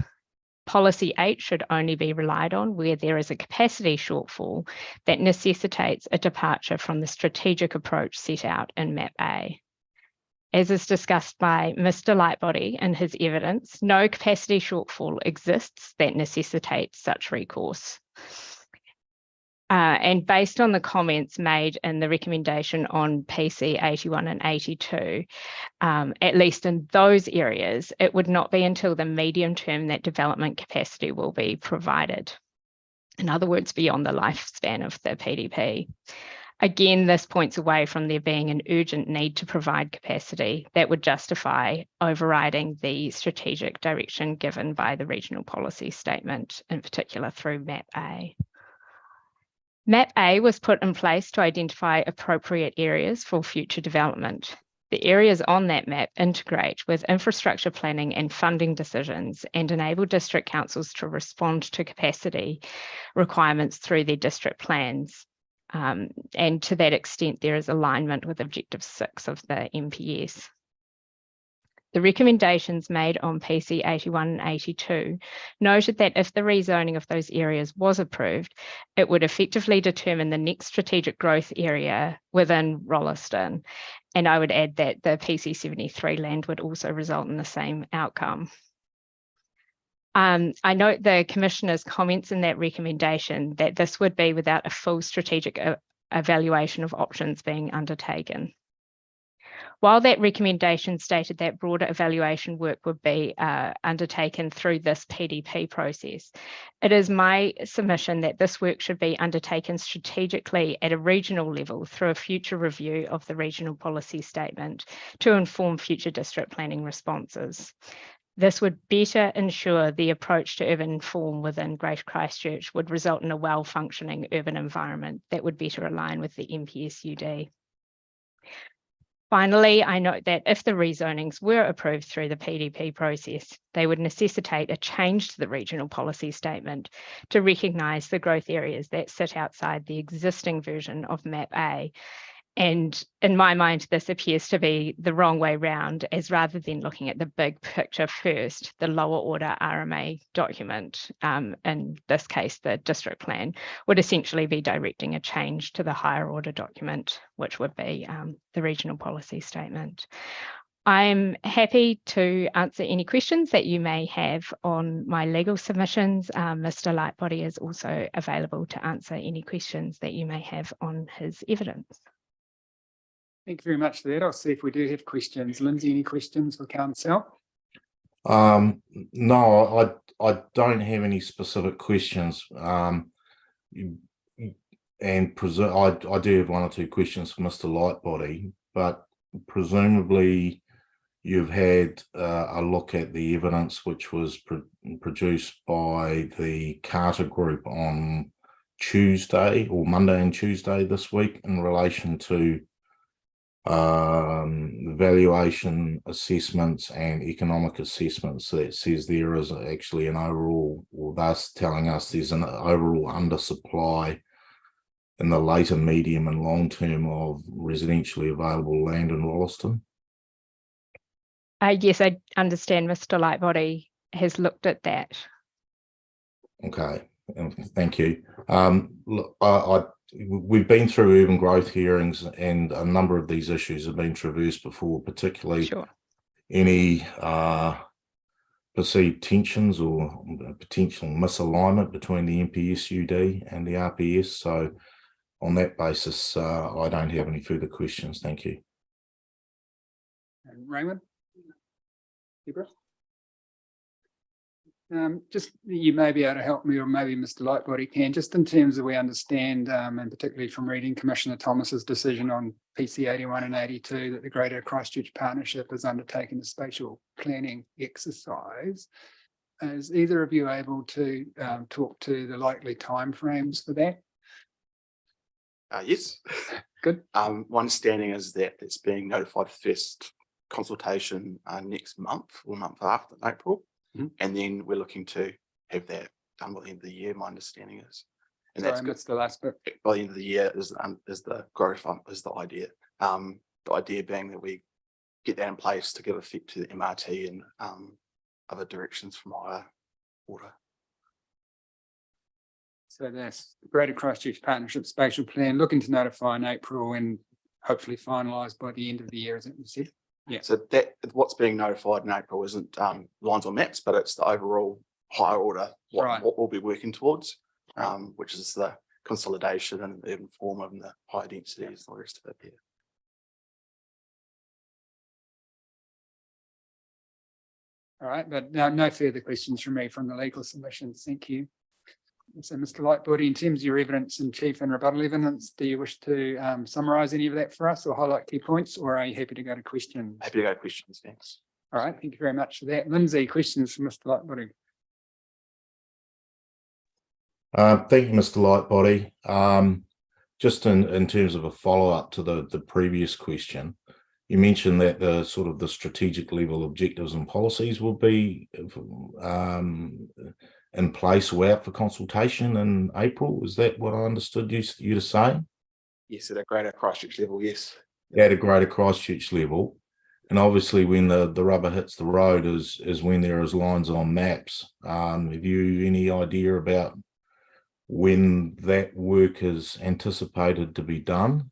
Policy 8 should only be relied on where there is a capacity shortfall that necessitates a departure from the strategic approach set out in Map A. As is discussed by Mr. Lightbody in his evidence, no capacity shortfall exists that necessitates such recourse. And based on the comments made in the recommendation on PC 81 and 82, at least in those areas, it would not be until the medium term that development capacity will be provided. In other words, beyond the lifespan of the PDP. Again, this points away from there being an urgent need to provide capacity that would justify overriding the strategic direction given by the Regional Policy Statement, in particular through Map A. Map A was put in place to identify appropriate areas for future development. The areas on that map integrate with infrastructure planning and funding decisions and enable district councils to respond to capacity requirements through their district plans. And to that extent, there is alignment with Objective 6 of the NPS. The recommendations made on PC 81 and 82 noted that if the rezoning of those areas was approved, it would effectively determine the next strategic growth area within Rolleston. And I would add that the PC 73 land would also result in the same outcome. I note the Commissioner's comments in that recommendation that this would be without a full strategic evaluation of options being undertaken. While that recommendation stated that broader evaluation work would be undertaken through this PDP process, it is my submission that this work should be undertaken strategically at a regional level through a future review of the regional policy statement to inform future district planning responses. This would better ensure the approach to urban form within Greater Christchurch would result in a well-functioning urban environment that would better align with the MPSUD. Finally, I note that if the rezonings were approved through the PDP process, they would necessitate a change to the regional policy statement to recognise the growth areas that sit outside the existing version of MAP A. And in my mind, this appears to be the wrong way round, as rather than looking at the big picture first, the lower order RMA document, in this case, the district plan, would essentially be directing a change to the higher order document, which would be the regional policy statement. I'm happy to answer any questions that you may have on my legal submissions. Mr. Lightbody is also available to answer any questions that you may have on his evidence. Thank you very much for that. I'll see if we do have questions. Lindsay, any questions for council? No, I don't have any specific questions. And I do have one or two questions for Mr. Lightbody, but presumably you've had a look at the evidence which was produced by the Carter Group on Tuesday or Monday and Tuesday this week in relation to valuation assessments and economic assessments. That says there is actually an overall, or thus telling us there's an overall undersupply in the later, medium and long term of residentially available land in Rolleston. Yes, I understand Mr. Lightbody has looked at that. Okay, thank you. Look, we've been through urban growth hearings and a number of these issues have been traversed before, particularly any perceived tensions or potential misalignment between the MPSUD and the RPS. So on that basis, I don't have any further questions. Thank you. And Raymond? Deborah? Just you may be able to help me, or maybe Mr. Lightbody can, just in terms of we understand, and particularly from reading Commissioner Thomas's decision on PC 81 and 82, that the Greater Christchurch Partnership has undertaken a spatial planning exercise. Is either of you able to talk to the likely timeframes for that? Yes. Good. My understanding is that it's being notified first consultation next month or month after April. And then we're looking to have that done by the end of the year, my understanding is. And Sorry, that's good. that's the last bit. By the end of the year is the growth is the idea. The idea being that we get that in place to give effect to the MRT and other directions from higher order. So that's the Greater Christchurch Partnership Spatial Plan, looking to notify in April and hopefully finalised by the end of the year, as it was said. Yeah. So that what's being notified in April isn't lines on maps, but it's the overall higher order what we'll be working towards, which is the consolidation and the urban form and the higher densities and the rest of it. Yeah. All right, but no further questions from me from the legal submissions. Thank you. So, Mr. Lightbody, in terms of your evidence in chief and rebuttal evidence, do you wish to summarise any of that for us or highlight key points, or are you happy to go to questions? Happy to go to questions, thanks. All right, thank you very much for that. Lindsay, questions for Mr. Lightbody? Thank you, Mr. Lightbody. Just in terms of a follow-up to the previous question, you mentioned that the sort of the strategic level objectives and policies will be in place or out for consultation in April. Is that what I understood you to say? Yes, at a Greater Christchurch level, yes. At a Greater Christchurch level. And obviously when the rubber hits the road is when there is lines on maps. Have you any idea about when that work is anticipated to be done?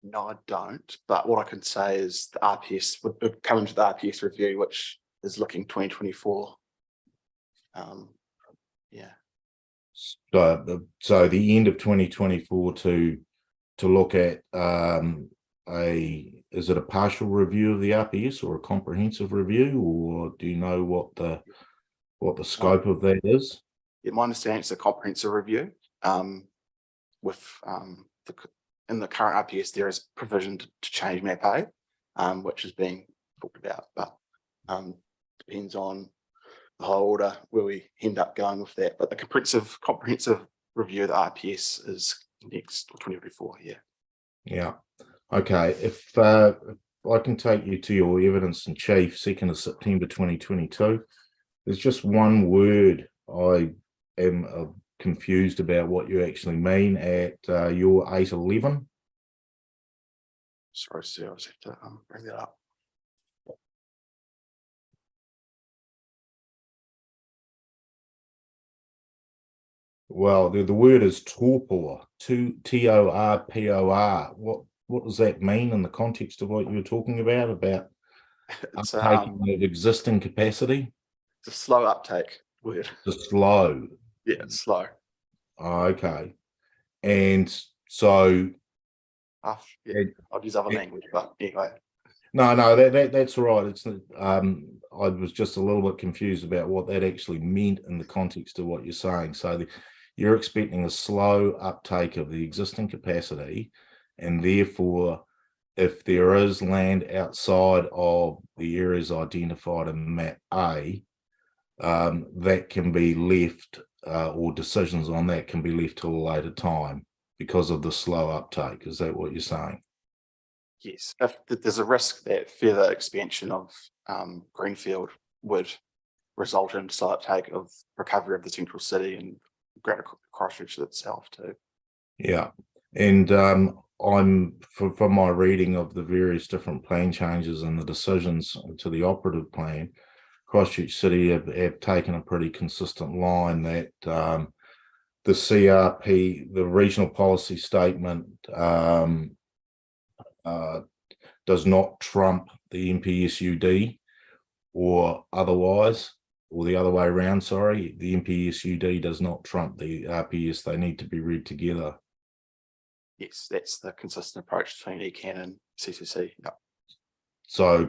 No, I don't. But what I can say is the RPS would come into the RPS review, which is looking 2024. Yeah. So the end of 2024 to look at is it a partial review of the RPS or a comprehensive review, or do you know what the scope of that is? Yeah, my understanding it's a comprehensive review. With in the current RPS, there is provision to change map A, which is being talked about, but depends on the whole order where we end up going with that. But the comprehensive review of the RPS is next 2024. Yeah. Yeah. Okay. If I can take you to your evidence in chief, 2nd of September 2022, there's just one word I am confused about what you actually mean at your 811. Sorry, sir, I just have to bring that up. Well, the word is torpor, Torpor. What does that mean in the context of what you were talking about It's uptaking of existing capacity? it's a slow uptake word. The slow. Yeah, it's slow. Okay. And so Yeah, I'll use other language, but anyway. no, that's all right. It's I was just a little bit confused about what that actually meant in the context of what you're saying. So you're expecting a slow uptake of the existing capacity, and therefore, if there is land outside of the areas identified in map A, that can be left, or decisions on that can be left till a later time because of the slow uptake. Is that what you're saying? Yes, if there's a risk that further expansion of greenfield would result in slow uptake of recovery of the central city and Greater Christchurch itself too. Yeah, and I'm from my reading of the various different plan changes and the decisions to the operative plan, Christchurch City have taken a pretty consistent line that the CRP, the regional policy statement, does not trump the MPSUD or otherwise, or the other way around, sorry, the MPSUD does not trump the RPS. They need to be read together. Yes, that's the consistent approach between ECAN and CCC. Yep. So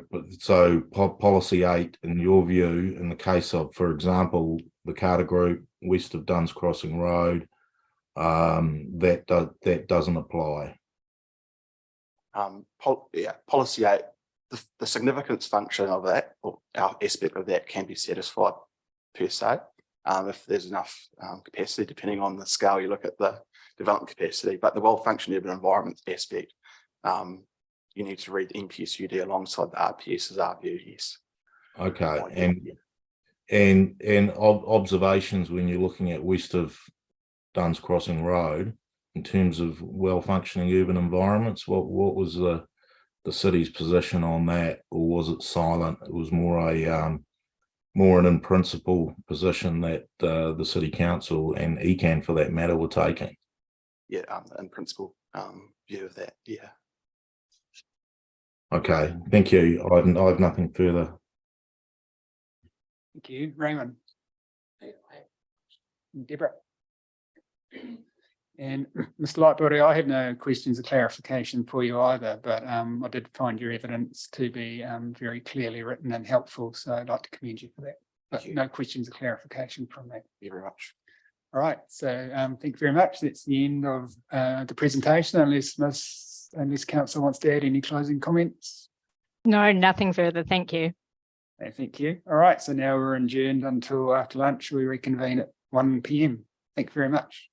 policy 8, in your view, in the case of, for example, the Carter Group west of Duns Crossing Road, that doesn't apply. Policy 8, the significance function of that, or our aspect of that, can be satisfied per se, if there's enough capacity, depending on the scale you look at the development capacity. But the well-functioning urban environment aspect, you need to read the MPSUD alongside the RPS, as our view. Yes. Okay, and observations when you're looking at west of Duns Crossing Road in terms of well-functioning urban environments, what was the city's position on that, or was it silent? It was more an in principle position that the city council and ECAN, for that matter, were taking. Yeah, in principle view of that. Yeah. Okay, thank you. I have nothing further. Thank you, Raymond. Deborah. And Mr. Lightbody, I have no questions of clarification for you either, but I did find your evidence to be very clearly written and helpful, so I'd like to commend you for that. But no questions of clarification from that. Thank you very much. All right, so thank you very much. That's the end of the presentation, unless council wants to add any closing comments. No, nothing further. Thank you. Thank you. All right, so now we're adjourned until after lunch. We reconvene at 1 p.m. Thank you very much.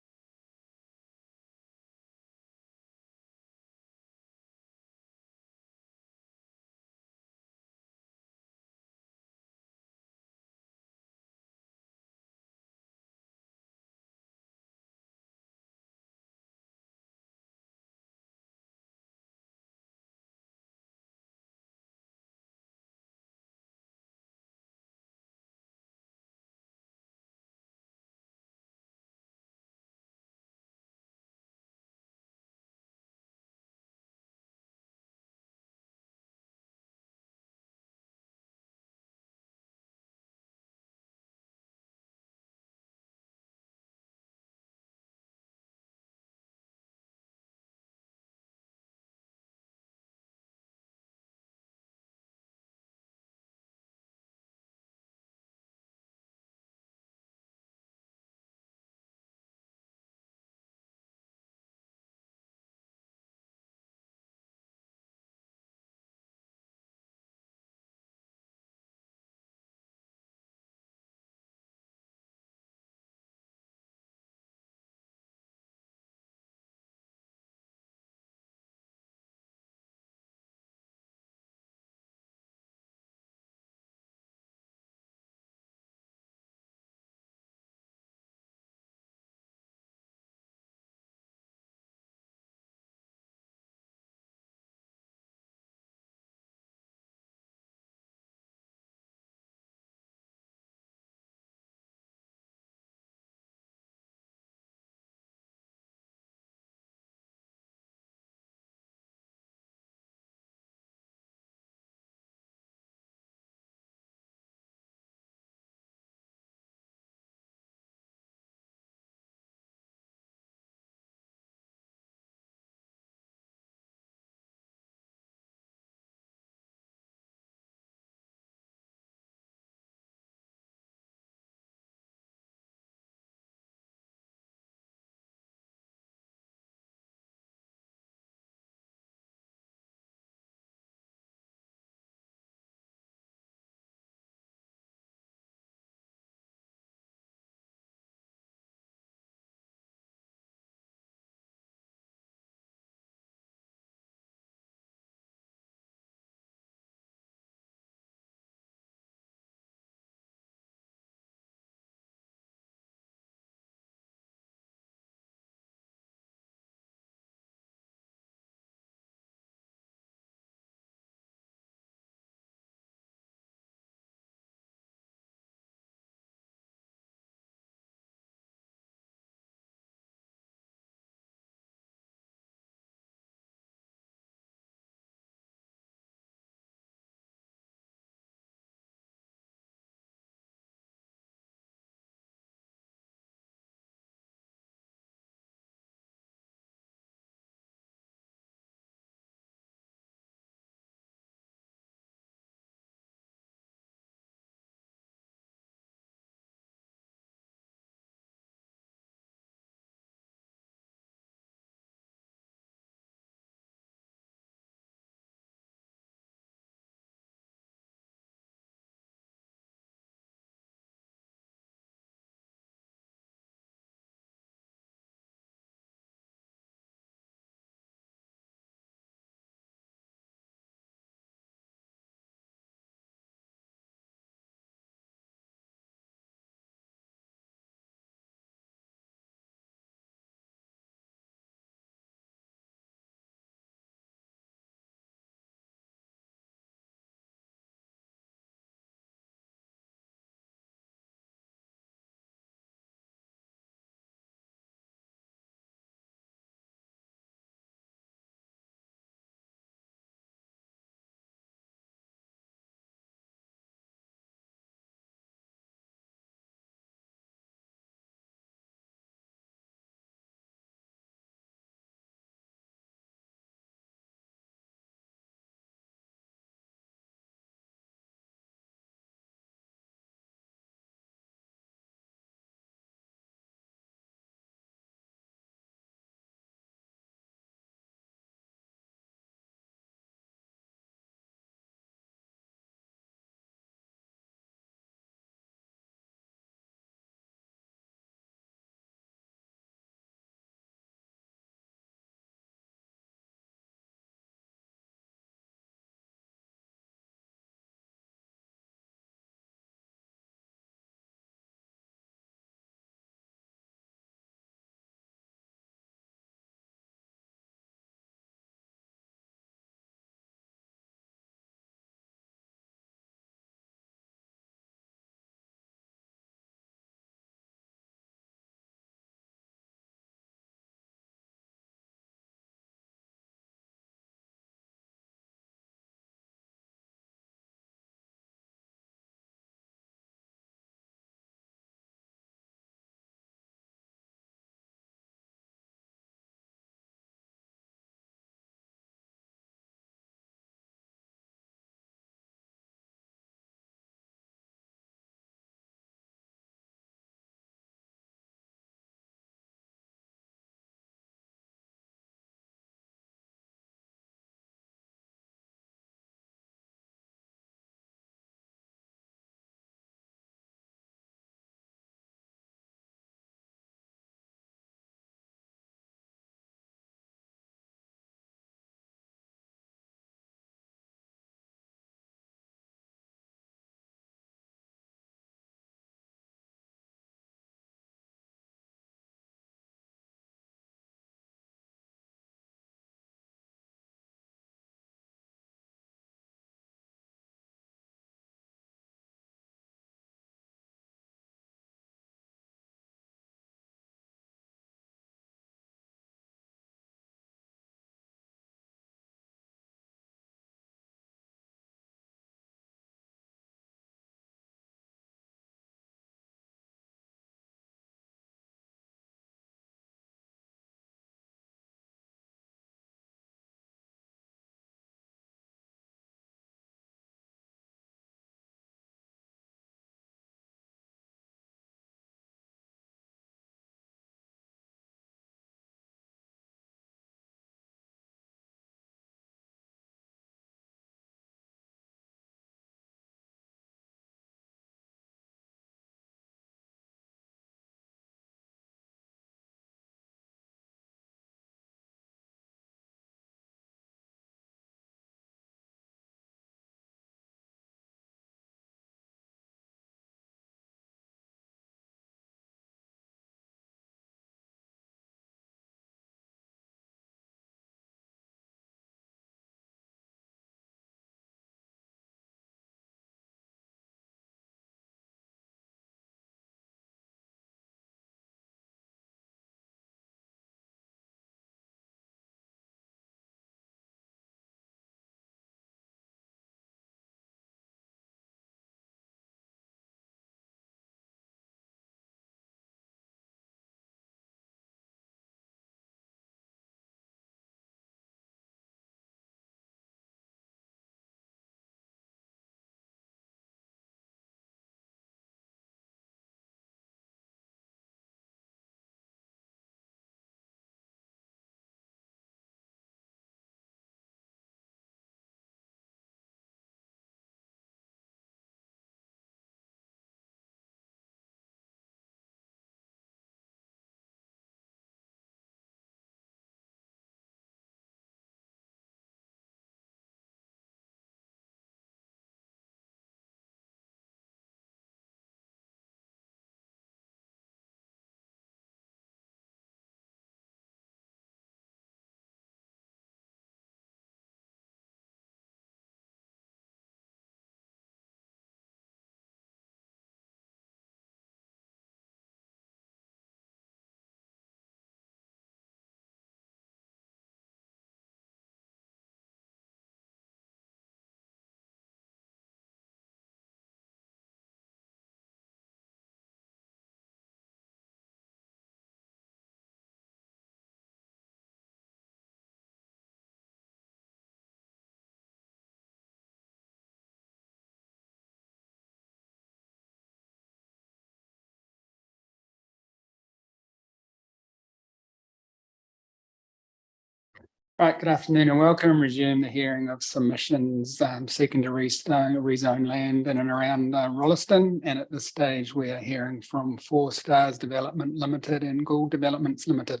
Right, good afternoon and welcome. Resume the hearing of submissions seeking to rezone land in and around Rolleston. And at this stage, we are hearing from 4 Stars Development Limited and Gould Developments Limited.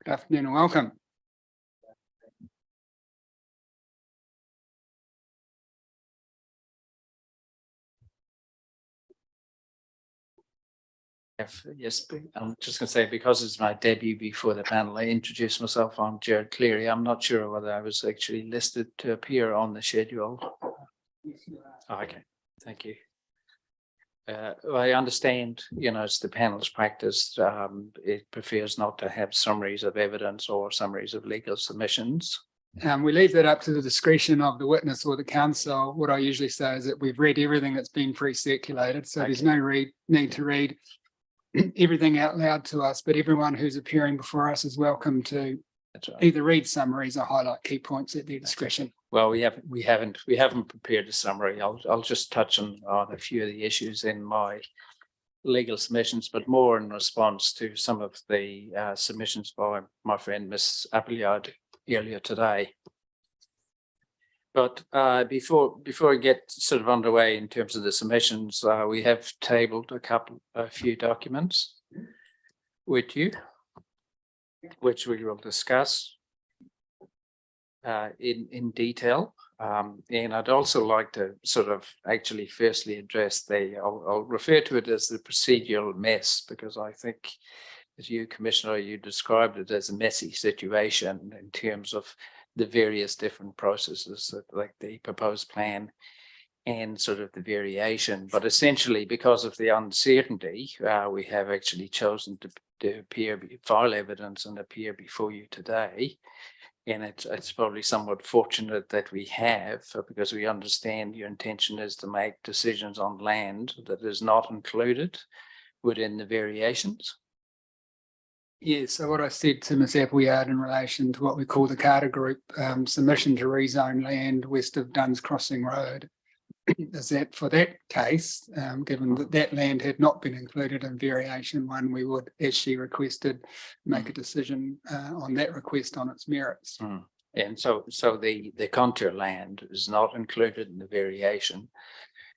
Good afternoon and welcome. Yes, I'm just going to say, because it's my debut before the panel, I introduced myself. I'm Jared Cleary. I'm not sure whether I was actually listed to appear on the schedule. Oh, okay, thank you. I understand, it's the panel's practice. It prefers not to have summaries of evidence or summaries of legal submissions. We leave that up to the discretion of the witness or the counsel. What I usually say is that we've read everything that's been pre-circulated, so there's no need to read everything out loud to us, but everyone who's appearing before us is welcome to either read summaries or highlight key points at their discretion. Well, we haven't prepared a summary. I'll just touch on a few of the issues in my legal submissions, but more in response to some of the submissions by my friend Miss Appleyard earlier today. But before I get sort of underway in terms of the submissions, we have tabled a few documents with you, which we will discuss in detail. And I'd also like to sort of actually firstly address I'll refer to it as the procedural mess, because I think, as you, Commissioner, you described it as a messy situation in terms of the various different processes, like the proposed plan and sort of the variation. But essentially, because of the uncertainty, we have actually chosen to file evidence and appear before you today. And it's probably somewhat fortunate that we have, because we understand your intention is to make decisions on land that is not included within the variations. Yeah, so what I said to Ms. Appleyard in relation to what we call the Carter Group submission to rezone land west of Duns Crossing Road is that for that case, given that that land had not been included in variation 1, we would, as she requested, make a decision on that request on its merits. And so the contour land is not included in the variation.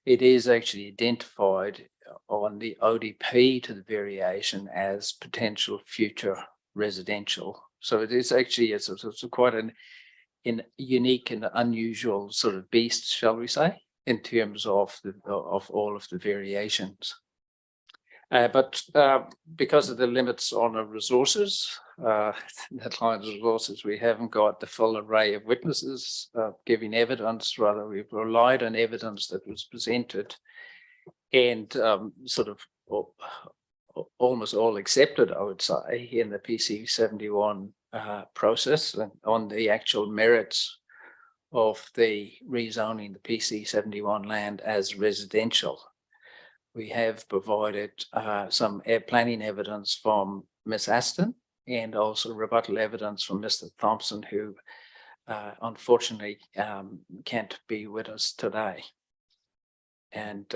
It is actually identified on the ODP to the variation as potential future residential. So it is actually it's quite an unique and unusual sort of beast, shall we say, in terms of all of the variations. But because of the limits on our resources, deadline resources, we haven't got the full array of witnesses giving evidence. Rather, we've relied on evidence that was presented and sort of almost all accepted, I would say, in the PC 71 process and on the actual merits of the rezoning the PC 71 land as residential. We have provided some planning evidence from Ms. Aston and also rebuttal evidence from Mr. Thompson, who unfortunately can't be with us today. And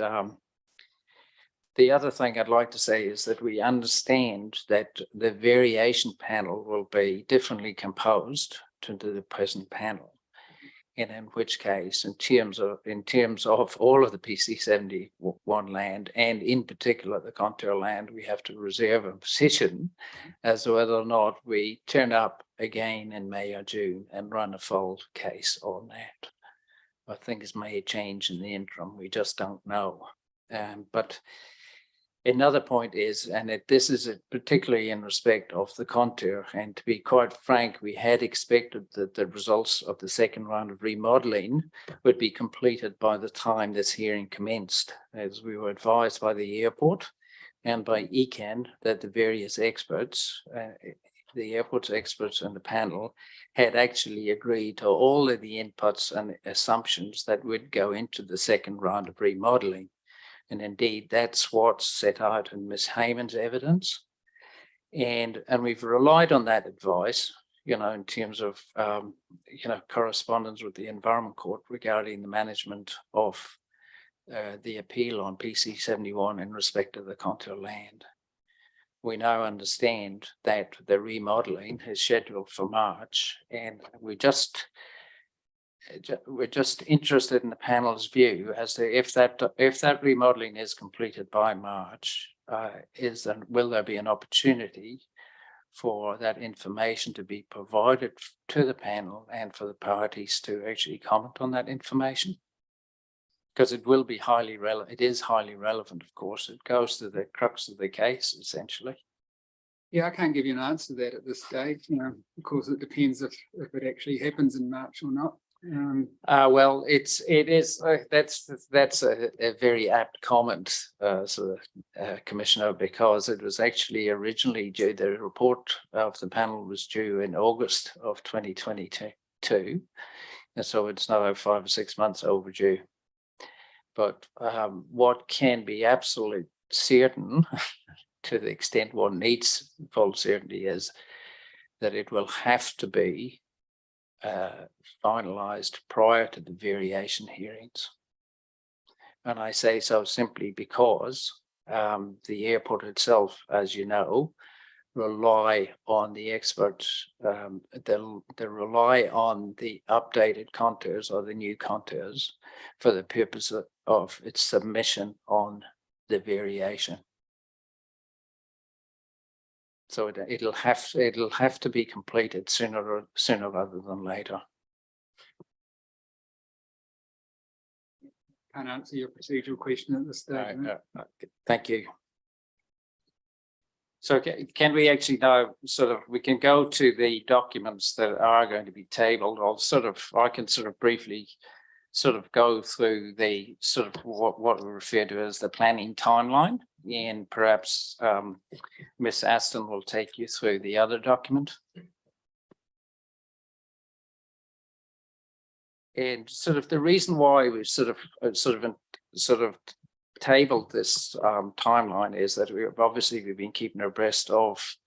the other thing I'd like to say is that we understand that the variation panel will be differently composed to the present panel. And in which case, in terms of all of the PC 71 land, and in particular the contour land, we have to reserve a position as to whether or not we turn up again in May or June and run a full case on that. I think it may change in the interim. We just don't know. But another point is, and this is particularly in respect of the contour, and to be quite frank, we had expected that the results of the second round of remodeling would be completed by the time this hearing commenced, as we were advised by the airport and by ECAN that the various experts, the airport's experts and the panel, had actually agreed to all of the inputs and assumptions that would go into the second round of remodeling. And indeed, that's what's set out in Ms. Heyman's evidence. And we've relied on that advice, in terms of, correspondence with the Environment Court regarding the management of the appeal on PC 71 in respect of the contour land. we now understand that the remodeling is scheduled for March, and we're just interested in the panel's view as to if that remodeling is completed by March, will there be an opportunity for that information to be provided to the panel and for the parties to actually comment on that information? Because it will be highly relevant. It is highly relevant, of course. It goes to the crux of the case, essentially. Yeah, I can't give you an answer to that at this stage. Of course, it depends if it actually happens in March or not. Well, it is. That's a very apt comment, Commissioner, because it was actually originally due. The report of the panel was due in August of 2022, and so it's now 5 or 6 months overdue. But what can be absolutely certain, to the extent one needs full certainty, is that it will have to be finalised prior to the variation hearings. And I say so simply because the airport itself, as you know, rely on the experts, they rely on the updated contours or the new contours for the purpose of its submission on the variation. So it'll have to be completed sooner rather than later. Can't answer your procedural question at this stage. Thank you. So can we actually now we can go to the documents that are going to be tabled? I can briefly go through the what we refer to as the planning timeline, and perhaps Ms. Aston will take you through the other document. And the reason why we've tabled this timeline is that we've been keeping abreast of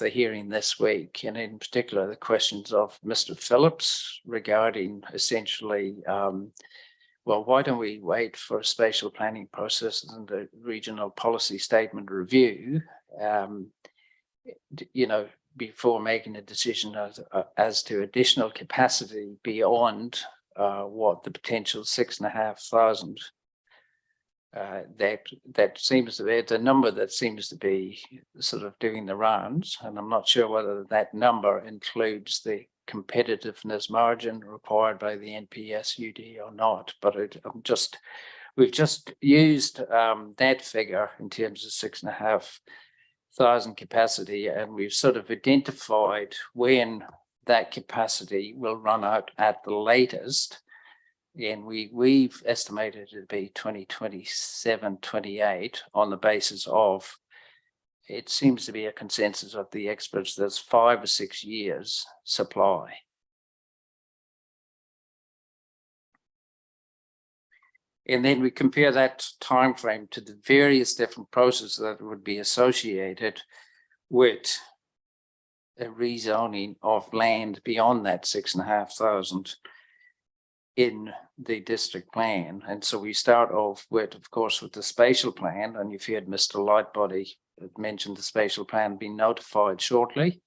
the hearing this week, and in particular the questions of Mr. Phillips regarding essentially, well, why don't we wait for a spatial planning process and the regional policy statement review, before making a decision as to additional capacity beyond what the potential 6,500 that seems to be, it's a number that seems to be doing the rounds, and I'm not sure whether that number includes the competitiveness margin required by the NPSUD or not, but we've just used that figure in terms of 6,500 capacity, and we've identified when that capacity will run out at the latest. And we've estimated it to be 2027, 28 on the basis of, it seems to be a consensus of the experts, there's 5 or 6 years supply. And then we compare that time frame to the various different processes that would be associated with a rezoning of land beyond that 6,500 in the district plan. And so we start off with, of course, with the spatial plan, and you've heard Mr. Lightbody mention the spatial plan being notified shortly,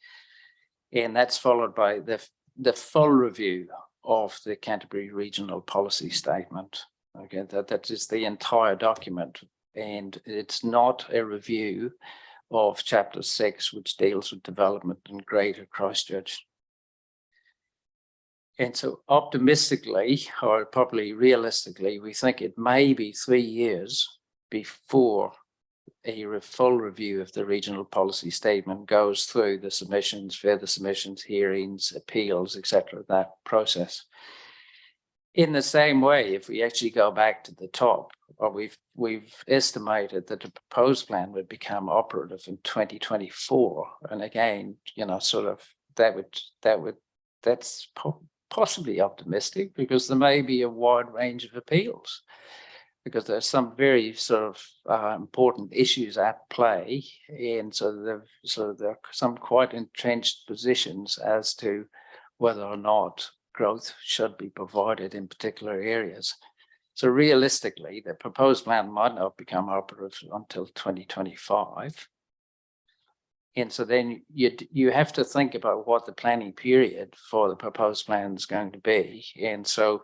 and that's followed by the full review of the Canterbury Regional Policy Statement. Okay, that is the entire document, and it's not a review of Chapter 6, which deals with development in Greater Christchurch. And so optimistically, or probably realistically, we think it may be 3 years before a full review of the regional policy statement goes through the submissions, further submissions, hearings, appeals, etc., that process. In the same way, if we actually go back to the top, or we've estimated that the proposed plan would become operative in 2024, and again, that's possibly optimistic, because there may be a wide range of appeals, because there's some very important issues at play, and so there are some quite entrenched positions as to whether or not growth should be provided in particular areas. So realistically, the proposed plan might not become operative until 2025. And so then you have to think about what the planning period for the proposed plan is going to be. And so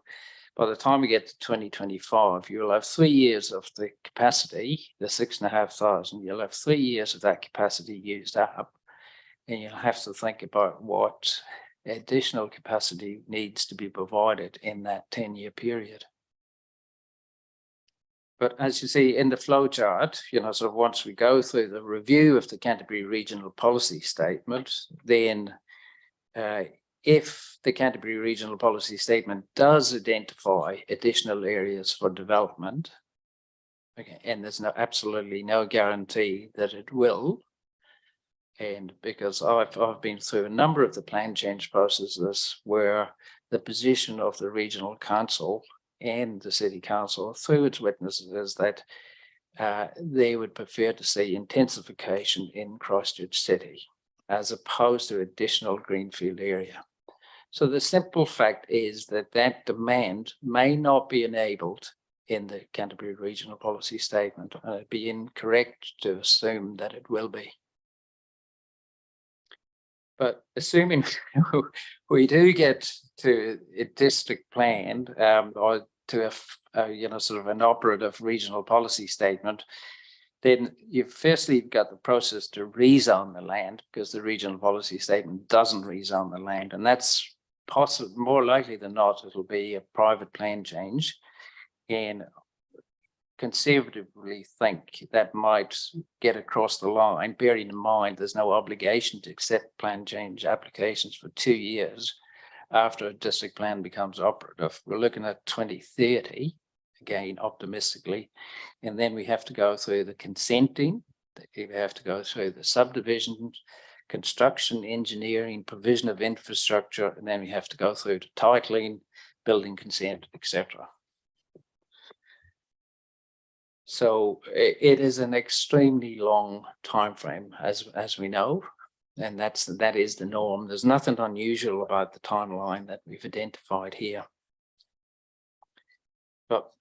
by the time we get to 2025, you'll have 3 years of the capacity, the 6,500, you'll have 3 years of that capacity used up. And you'll have to think about what additional capacity needs to be provided in that 10-year period. But as you see in the flow chart, sort of once we go through the review of the Canterbury Regional Policy Statement, then if the Canterbury Regional Policy Statement does identify additional areas for development, okay, and there's absolutely no guarantee that it will, and because I've been through a number of the plan change processes where the position of the regional council and the city council through its witnesses is that they would prefer to see intensification in Christchurch City as opposed to additional greenfield area. So the simple fact is that that demand may not be enabled in the Canterbury Regional Policy Statement. It'd be incorrect to assume that it will be. But assuming we do get to a district plan or to a sort of an operative regional policy statement, then you've got the process to rezone the land, because the regional policy statement doesn't rezone the land, and that's possible. More likely than not, it'll be a private plan change, and conservatively think that might get across the line, bearing in mind there's no obligation to accept plan change applications for 2 years after a district plan becomes operative. We're looking at 2030, again, optimistically, and then we have to go through the consenting, we have to go through the subdivision, construction, engineering, provision of infrastructure, and then we have to go through to titling, building consent, etc. So it is an extremely long time frame, as we know, and that is the norm. There's nothing unusual about the timeline that we've identified here. But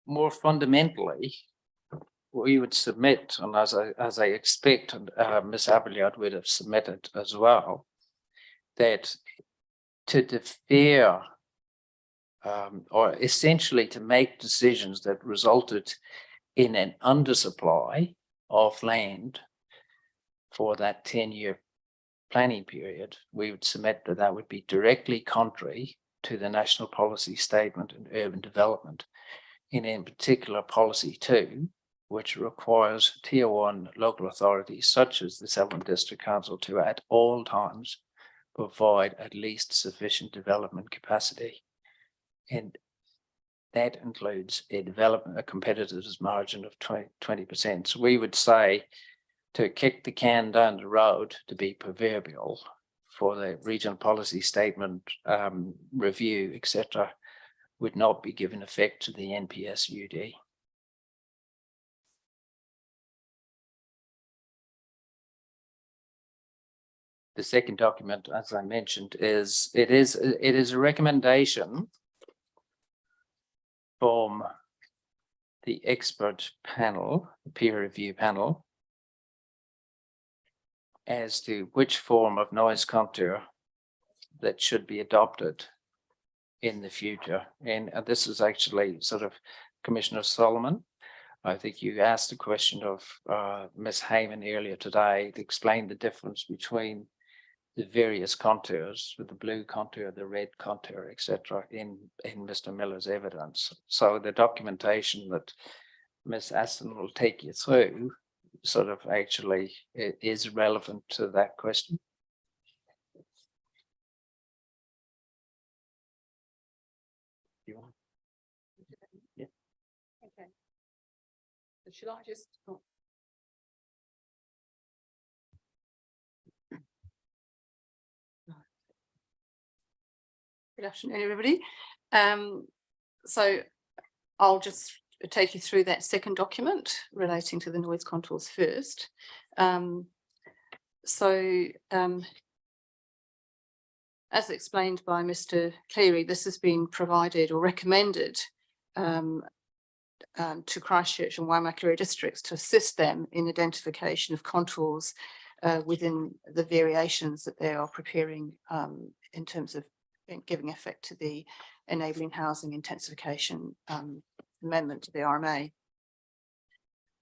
more fundamentally, we would submit, and as I expect Ms. Abelard would have submitted as well, that to defer or essentially to make decisions that resulted in an undersupply of land for that 10-year planning period, we would submit that that would be directly contrary to the National Policy Statement in Urban Development, and in particular Policy 2, which requires Tier 1 local authorities such as the Southern District Council to at all times provide at least sufficient development capacity. And that includes a competitiveness margin of 20%. So we would say to kick the can down the road to be proverbial for the regional policy statement review, etc., would not be given effect to the NPS-UD. The second document, as I mentioned, is a recommendation from the expert panel, the peer review panel, as to which form of noise contour that should be adopted in the future. And this is actually sort of Commissioner Solomon. I think you asked a question of Ms. Heyman earlier today to explain the difference between the various contours, with the blue contour, the red contour, etc., in Mr. Miller's evidence. So the documentation that Ms. Aston will take you through sort of actually is relevant to that question. Yeah. Okay. So should I just? Oh. Good afternoon, everybody. So I'll just take you through that second document relating to the noise contours first. As explained by Mr. Cleary, this has been provided or recommended to Christchurch and Waimakere districts to assist them in identification of contours within the variations that they are preparing in terms of giving effect to the enabling housing intensification amendment to the RMA.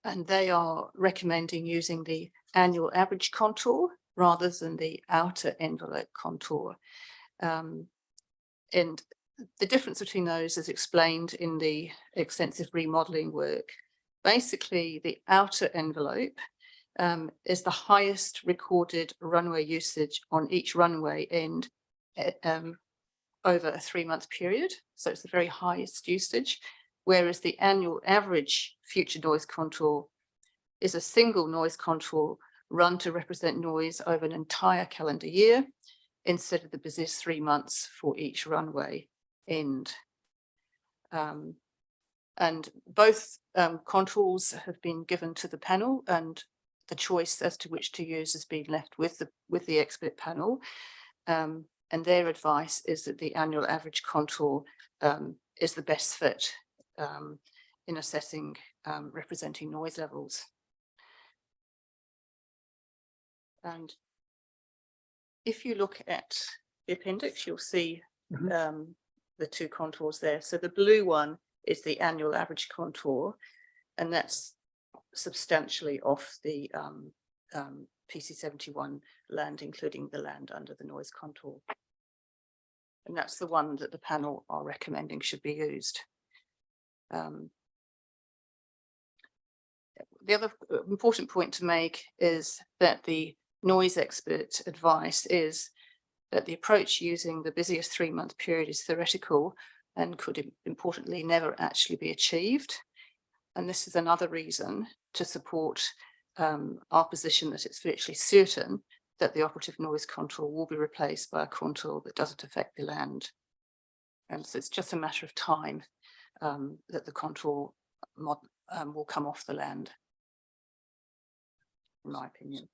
And they are recommending using the annual average contour rather than the outer envelope contour. And the difference between those is explained in the extensive remodeling work. Basically, the outer envelope is the highest recorded runway usage on each runway end over a 3-month period. So it's the very highest usage, whereas the annual average future noise contour is a single noise contour run to represent noise over an entire calendar year instead of the busiest 3 months for each runway end. And both contours have been given to the panel, and the choice as to which to use has been left with the expert panel. And their advice is that the annual average contour is the best fit in assessing representing noise levels. And if you look at the appendix, you'll see the two contours there. So the blue one is the annual average contour, and that's substantially off the PC71 land, including the land under the noise contour. And that's the one that the panel are recommending should be used. The other important point to make is that the noise expert advice is that the approach using the busiest 3-month period is theoretical and could importantly never actually be achieved. And this is another reason to support our position that it's virtually certain that the operative noise contour will be replaced by a contour that doesn't affect the land. And so it's just a matter of time that the contour will come off the land, in my opinion.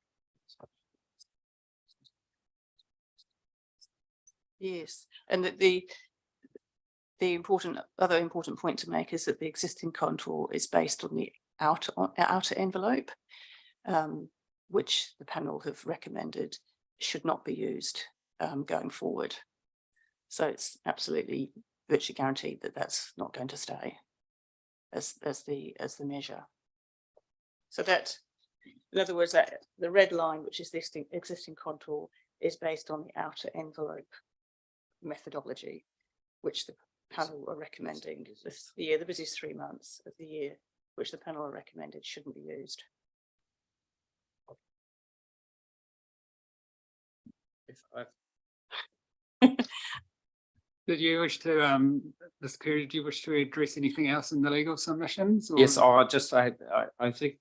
Yes, and the other important point to make is that the existing contour is based on the outer envelope, which the panel have recommended should not be used going forward. So it's absolutely virtually guaranteed that that's not going to stay as the measure. So that, in other words, that the red line, which is the existing contour, is based on the outer envelope methodology, which the panel are recommending this year, the busiest 3 months of the year, which the panel are recommended shouldn't be used. Did you wish to, Ms. Curry, do you wish to address anything else in the legal submissions? Or? Yes, I think,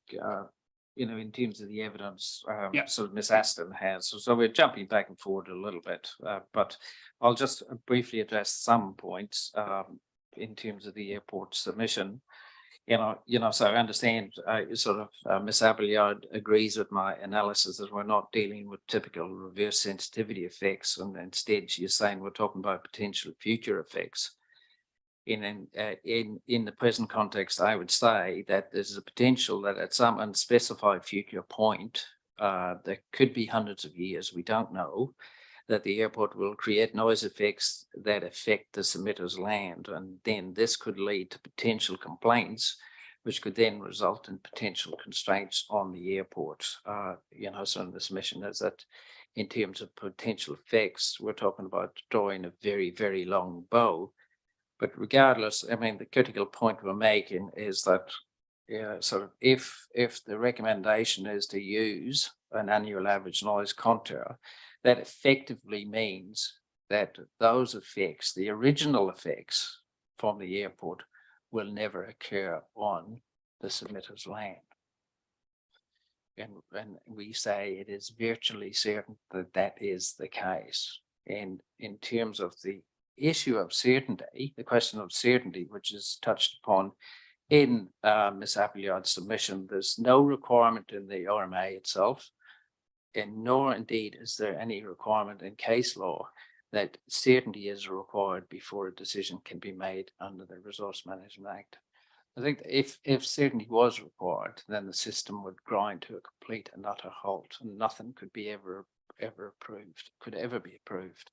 you know, in terms of the evidence, sort of Ms. Aston has, so we're jumping back and forward a little bit, but I'll just briefly address some points in terms of the airport submission. You know, so I understand sort of Ms. Appleyard agrees with my analysis that we're not dealing with typical reverse sensitivity effects, and instead she's saying we're talking about potential future effects. In the present context, I would say that there's a potential that at some unspecified future point, there could be hundreds of years, we don't know, that the airport will create noise effects that affect the submitter's land. And then this could lead to potential complaints, which could then result in potential constraints on the airport. You know, so in the submission is that in terms of potential effects, we're talking about drawing a very, very long bow. But regardless, I mean, the critical point we're making is that sort of if the recommendation is to use an annual average noise contour, that effectively means that those effects, the original effects from the airport, will never occur on the submitter's land. And we say it is virtually certain that that is the case. And in terms of the issue of certainty, the question of certainty, which is touched upon in Ms. Appleyard's submission, there's no requirement in the RMA itself, and nor indeed is there any requirement in case law that certainty is required before a decision can be made under the Resource Management Act. I think if certainty was required, then the system would grind to a complete and utter halt, and nothing could be ever approved, could ever be approved.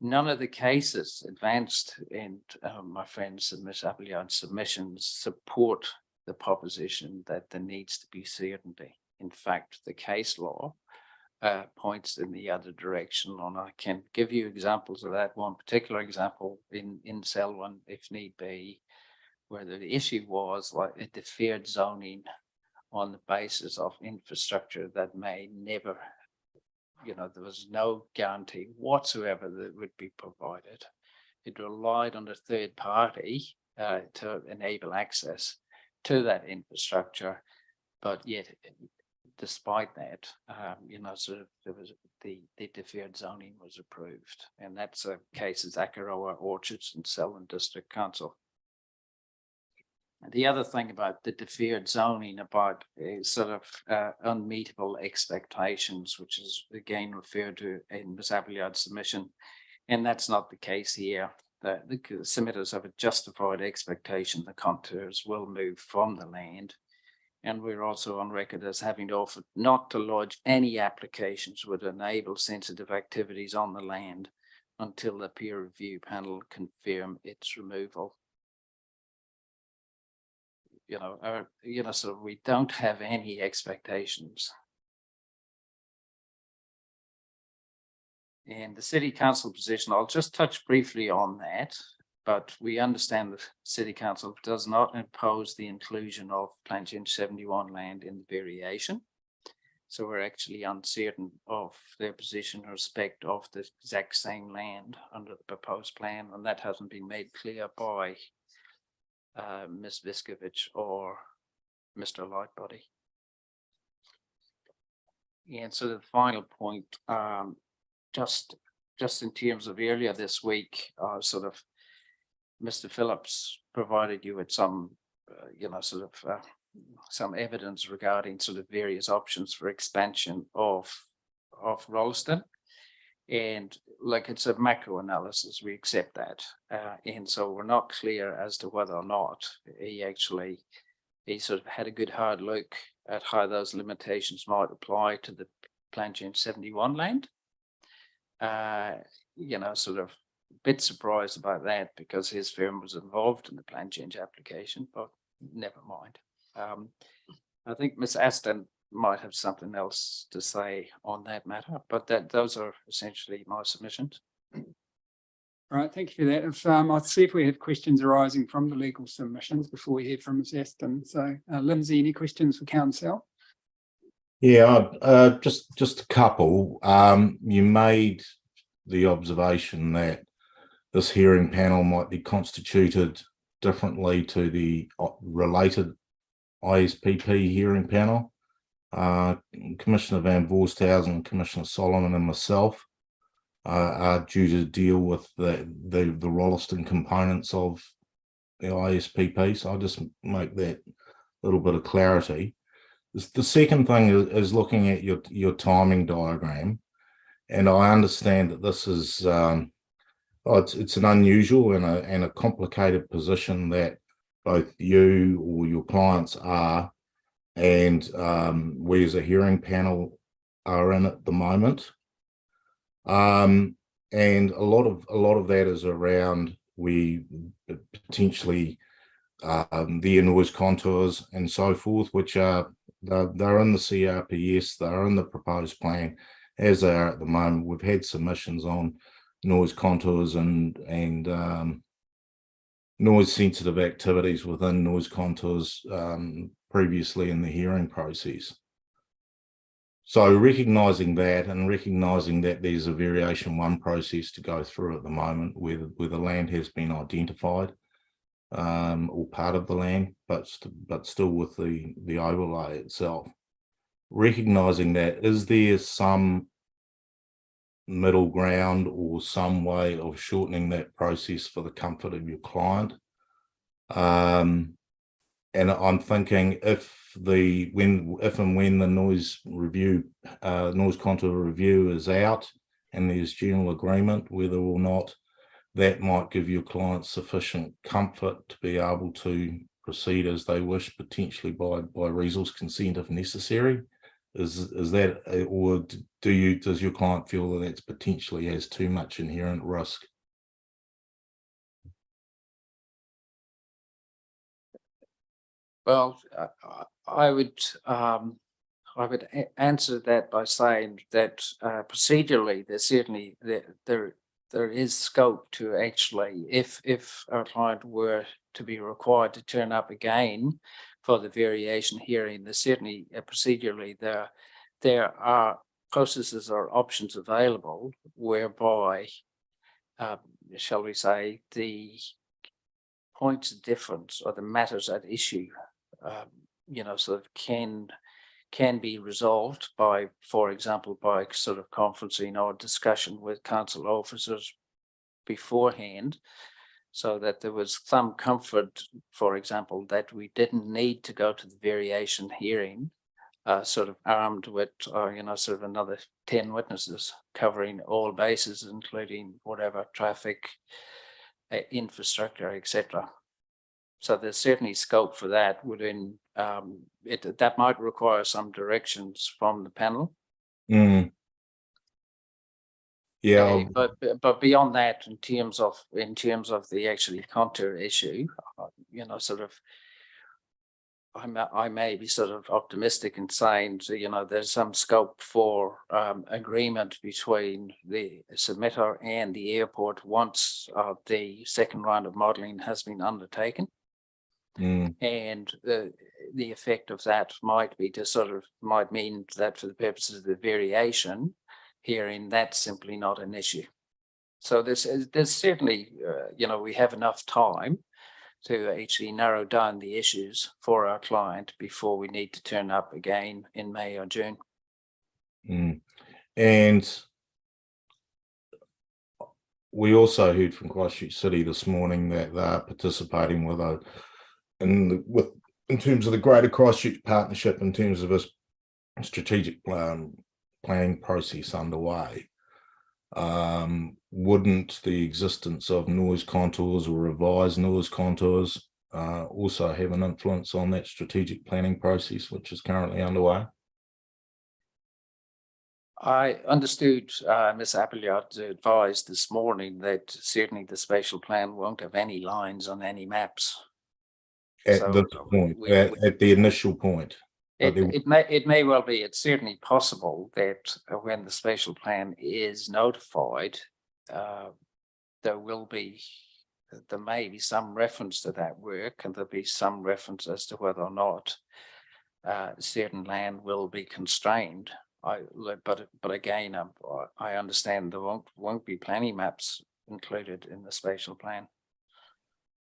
None of the cases advanced in my friend's Miss Appleyard's submissions support the proposition that there needs to be certainty. In fact, the case law points in the other direction, and I can give you examples of that. One particular example in Selwyn, if need be, where the issue was like a deferred zoning on the basis of infrastructure that may never, there was no guarantee whatsoever that would be provided. It relied on a third party to enable access to that infrastructure, but yet, despite that, there was the deferred zoning was approved, and that's a case of Akaroa Orchards and Selwyn District Council. The other thing about the deferred zoning about sort of unmeetable expectations, which is again referred to in Ms. Appleyard's submission, and that's not the case here. The submitters have a justified expectation the contours will move from the land, and we're also on record as having offered not to lodge any applications would enable sensitive activities on the land until the peer review panel confirm its removal. So we don't have any expectations. And the City Council position, I'll just touch briefly on that, but we understand the City Council does not impose the inclusion of Plan Change 71 land in the variation. So we're actually uncertain of their position in respect of the exact same land under the proposed plan, and that hasn't been made clear by Ms. Viskovich or Mr. Lightbody. And so the final point, just in terms of earlier this week, Mr. Phillips provided you with some, some evidence regarding sort of various options for expansion of Rolleston. And like it's a macro analysis, we accept that. And so we're not clear as to whether or not he sort of had a good hard look at how those limitations might apply to the Plan Change 71 land. Sort of a bit surprised about that because his firm was involved in the plan change application, but never mind. I think Ms. Aston might have something else to say on that matter, but those are essentially my submissions. All right, thank you for that. If I'll see if we have questions arising from the legal submissions before we hear from Ms. Aston. So, Lindsay, any questions for Council? Yeah, just a couple. You made the observation that this hearing panel might be constituted differently to the related ISPP hearing panel. Commissioner Van Voorsthuyzen, Commissioner Solomon and myself are due to deal with the Rolleston components of the ISPP. So I'll just make that little bit of clarity. The second thing is looking at your timing diagram, and I understand that this is it's an unusual and a complicated position that both you or your clients are, and we as a hearing panel are in at the moment. And a lot of that is around we potentially the noise contours and so forth, which are they're in the CRPS, they're in the proposed plan as they are at the moment. We've had submissions on noise contours and noise sensitive activities within noise contours previously in the hearing process. So recognising that and recognising that there's a variation 1 process to go through at the moment where the land has been identified, or part of the land, but still with the overlay itself. Recognising that, is there some middle ground or some way of shortening that process for the comfort of your client? And I'm thinking if and when the noise contour review is out and there's general agreement whether or not that might give your clients sufficient comfort to be able to proceed as they wish, potentially by resource consent if necessary. Is that, or does your client feel that that's potentially has too much inherent risk? Well, I would answer that by saying that procedurally, there's certainly there is scope to actually, if our client were to be required to turn up again for the variation hearing, there's certainly procedurally there are processes or options available whereby, shall we say, the points of difference or the matters at issue, sort of can be resolved by, for example, by sort of conferencing or discussion with council officers beforehand, so that there was some comfort, for example, that we didn't need to go to the variation hearing, sort of armed with, sort of another 10 witnesses covering all bases, including whatever traffic, infrastructure, etc. So there's certainly scope for that within that might require some directions from the panel. Yeah, but beyond that, in terms of the actually contour issue, sort of I may be sort of optimistic in saying, there's some scope for agreement between the submitter and the airport once the second round of modelling has been undertaken. And the effect of that might be might mean that for the purposes of the variation hearing, that's simply not an issue. So there's certainly, we have enough time to actually narrow down the issues for our client before we need to turn up again in May or June. And we also heard from Christchurch City this morning that they're participating in terms of the greater Christchurch partnership, in terms of a strategic planning process underway. Wouldn't the existence of noise contours or revised noise contours also have an influence on that strategic planning process, which is currently underway? I understood Ms. Appleyard advised this morning that certainly the spatial plan won't have any lines on any maps. At this point, at the initial point. It may well be. It's certainly possible that when the spatial plan is notified, there may be some reference to that work, and there'll be some reference as to whether or not certain land will be constrained. But again, I understand there won't be planning maps included in the spatial plan.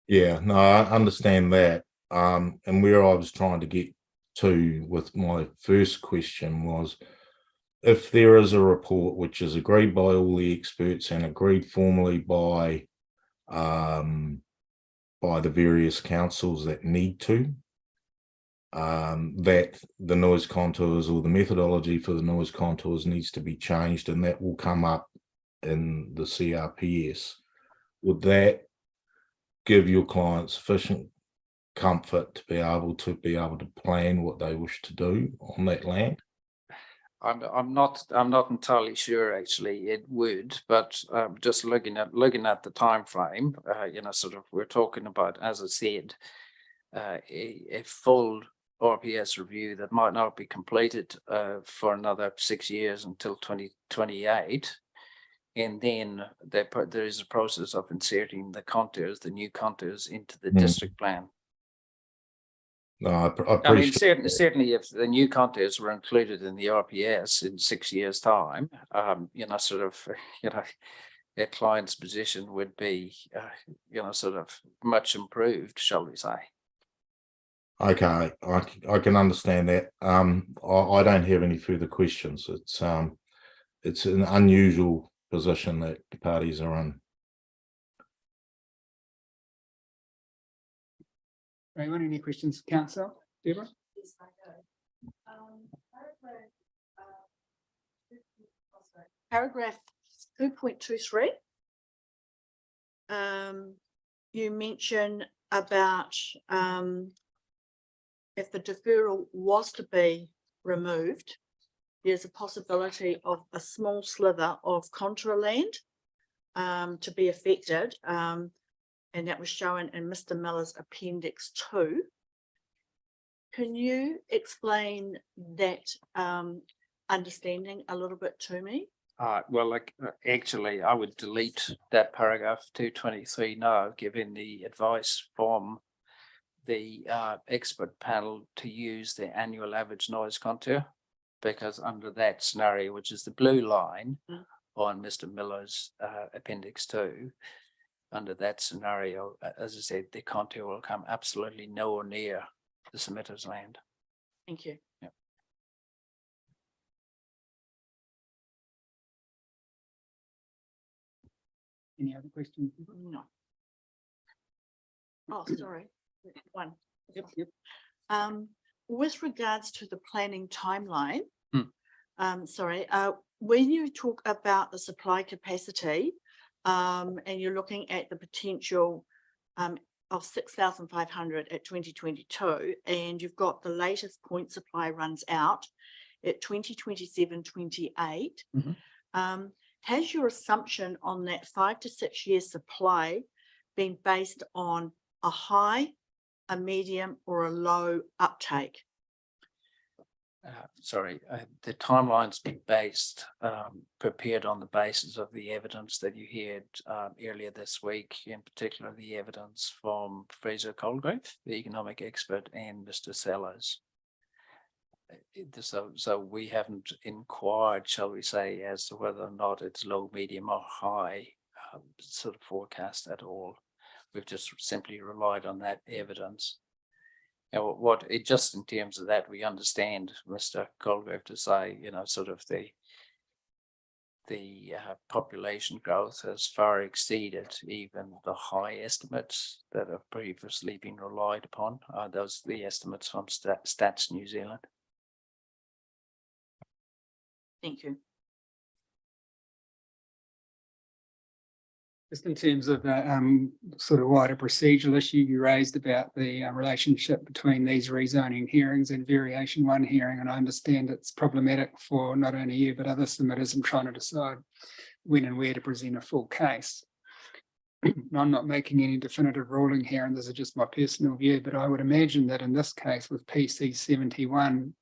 Yeah, no, I understand that. And where I was trying to get to with my first question was, if there is a report which is agreed by all the experts and agreed formally by the various councils that need to, that the noise contours or the methodology for the noise contours needs to be changed, and that will come up in the CRPS, would that give your client sufficient comfort to be able to plan what they wish to do on that land? I'm not entirely sure actually it would, but just looking at the time frame, sort of we're talking about, as I said, a full RPS review that might not be completed for another 6 years until 2028. And then there is a process of inserting the new contours into the district plan. No, I mean, certainly if the new contours were included in the RPS in 6 years' time, a client's position would be, sort of much improved, shall we say. Okay, I can understand that. I don't have any further questions. It's an unusual position that the parties are in. Anyone, any questions, Council? Deborah? Yes, I know. Paragraph 2.23. you mention about if the deferral was to be removed, there's a possibility of a small sliver of contour land to be affected. And that was shown in Mr. Miller's Appendix 2. Can you explain that understanding a little bit to me? Well, actually, I would delete that paragraph 223 now, given the advice from the expert panel to use the annual average noise contour, because under that scenario, which is the blue line on Mr. Miller's Appendix 2, under that scenario, as I said, the contour will come absolutely nowhere near the submitter's land. Thank you. Yeah. Any other questions? No. Oh, sorry. One. Yep. With regards to the planning timeline, when you talk about the supply capacity, and you're looking at the potential of 6,500 at 2022, and you've got the latest point supply runs out at 2027-28. Has your assumption on that 5 to 6 year supply been based on a high, a medium, or a low uptake? The timeline's been prepared on the basis of the evidence that you heard earlier this week, in particular the evidence from Fraser Colgrave, the economic expert, and Mr. Sellers. So we haven't inquired, shall we say, as to whether or not it's low, medium, or high sort of forecast at all. We've just simply relied on that evidence. Now, just in terms of that, we understand Mr. Colgrave to say, sort of the population growth has far exceeded even the high estimates that have previously been relied upon. Those are the estimates from Stats New Zealand. Thank you. Just in terms of the sort of wider procedural issue you raised about the relationship between these rezoning hearings and variation 1 hearing, and I understand it's problematic for not only you but other submitters in trying to decide when and where to present a full case. I'm not making any definitive ruling here, and this is just my personal view, but I would imagine that in this case with PC 71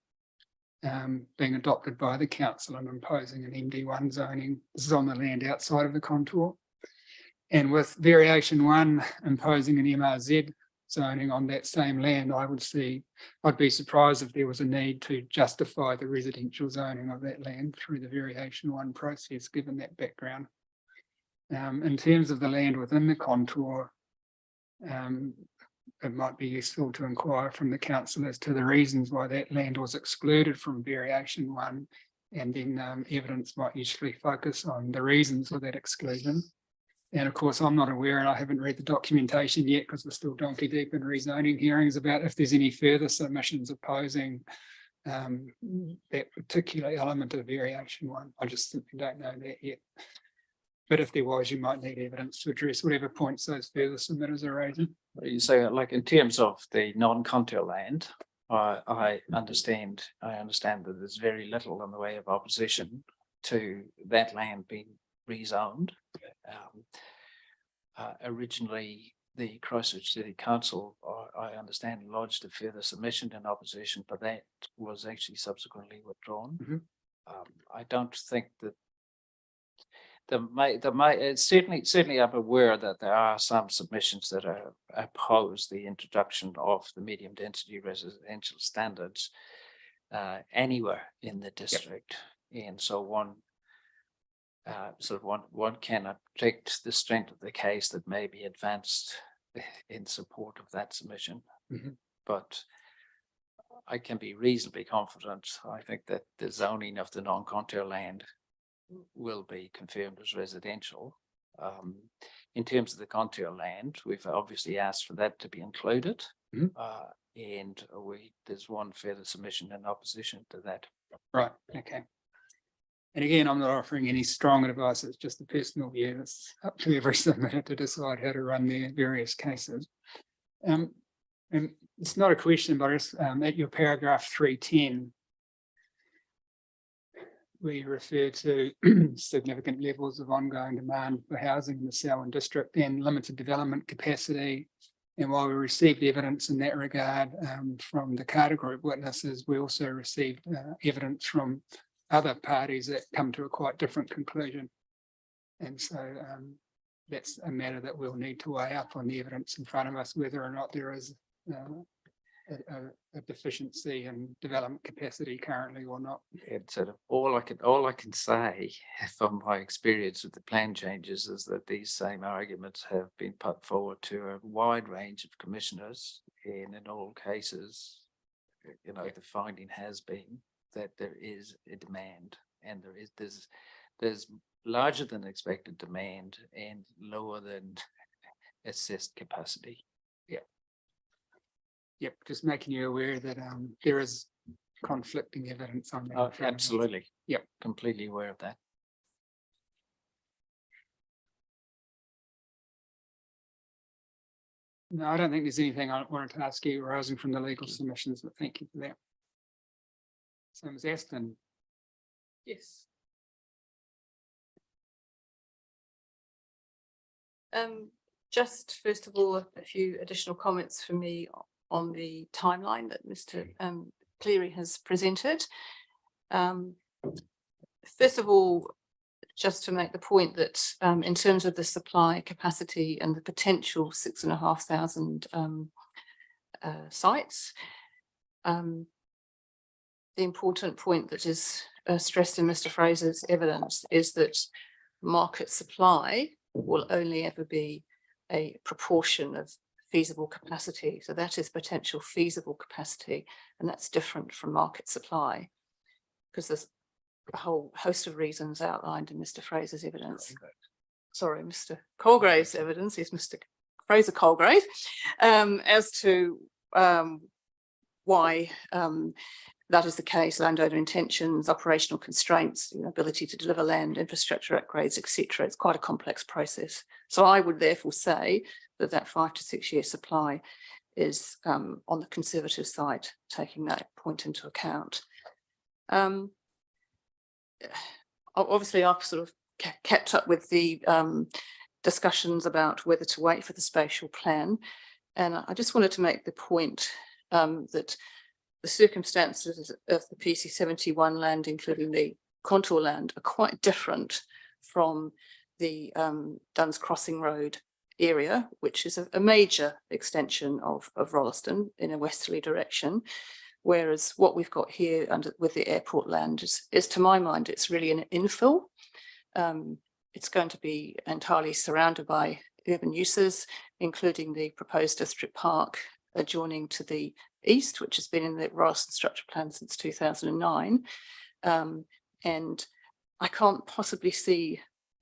being adopted by the council and imposing an MD1 zoning, this is on the land outside of the contour. And with variation 1 imposing an MRZ zoning on that same land, I'd be surprised if there was a need to justify the residential zoning of that land through the variation 1 process, given that background. In terms of the land within the contour, it might be useful to inquire from the council as to the reasons why that land was excluded from variation 1, and then evidence might usually focus on the reasons for that exclusion. And of course, I'm not aware, and I haven't read the documentation yet because we're still donkey deep in rezoning hearings, about if there's any further submissions opposing that particular element of variation 1. I just simply don't know that yet. But if there was, you might need evidence to address whatever points those further submitters are raising. You say, like in terms of the non-contour land, I understand that there's very little in the way of opposition to that land being rezoned. Originally, the Christchurch City Council, I understand, lodged a further submission in opposition, but that was actually subsequently withdrawn. I don't think that certainly I'm aware that there are some submissions that oppose the introduction of the medium density residential standards anywhere in the district. And so one cannot predict the strength of the case that may be advanced in support of that submission. But I can be reasonably confident, I think, that the zoning of the non-contour land will be confirmed as residential. In terms of the contour land, we've obviously asked for that to be included. And there's one further submission in opposition to that. Right, okay. And again, I'm not offering any strong advice, it's just a personal view. It's up to every submitter to decide how to run their various cases. And it's not a question, but it's at your paragraph 310, where you refer to significant levels of ongoing demand for housing in the Selwyn district and limited development capacity. And while we received evidence in that regard from the Carter Group witnesses, we also received evidence from other parties that come to a quite different conclusion. And so that's a matter that we'll need to weigh up on the evidence in front of us, whether or not there is a deficiency in development capacity currently or not. And sort of all I can say from my experience with the plan changes is that these same arguments have been put forward to a wide range of commissioners, and in all cases, you know, the finding has been that there is a demand, and there's larger than expected demand and lower than assessed capacity. Yep, just making you aware that there is conflicting evidence on that. Oh, absolutely. Yep. Completely aware of that. No, I don't think there's anything I wanted to ask you arising from the legal submissions, but thank you for that. So Ms. Aston. Yes. Just first of all, a few additional comments from me on the timeline that Mr. Cleary has presented. First of all, just to make the point that in terms of the supply capacity and the potential 6,500 sites, the important point that is stressed in Mr. Fraser's evidence is that market supply will only ever be a proportion of feasible capacity. So that is potential feasible capacity, and that's different from market supply, because there's a whole host of reasons outlined in Mr. Fraser's evidence. Sorry, Mr. Colgrave's evidence is Mr. Fraser Colgrave, as to why that is the case: landowner intentions, operational constraints, ability to deliver land, infrastructure upgrades, etc. It's quite a complex process. So I would therefore say that 5 to 6 year supply is on the conservative side, taking that point into account. Obviously, I've sort of kept up with the discussions about whether to wait for the spatial plan, and I just wanted to make the point that the circumstances of the PC71 land, including the contour land, are quite different from the Duns Crossing Road area, which is a major extension of Rolleston in a westerly direction. Whereas what we've got here with the airport land is, to my mind, it's really an infill. It's going to be entirely surrounded by urban uses, including the proposed district park adjoining to the east, which has been in the Rolleston structure plan since 2009. And I can't possibly see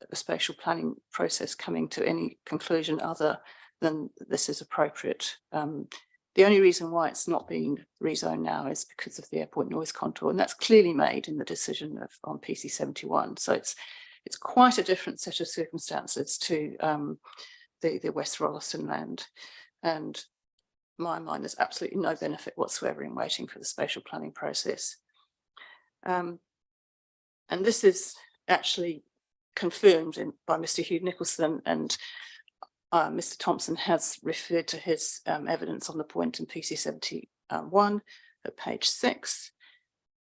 the spatial planning process coming to any conclusion other than this is appropriate. The only reason why it's not being rezoned now is because of the airport noise contour, and that's clearly made in the decision on PC71. So it's quite a different set of circumstances to the West Rolleston land. And in my mind, there's absolutely no benefit whatsoever in waiting for the spatial planning process. And this is actually confirmed by Mr. Hugh Nicholson, and Mr. Thompson has referred to his evidence on the point in PC71 at page 6.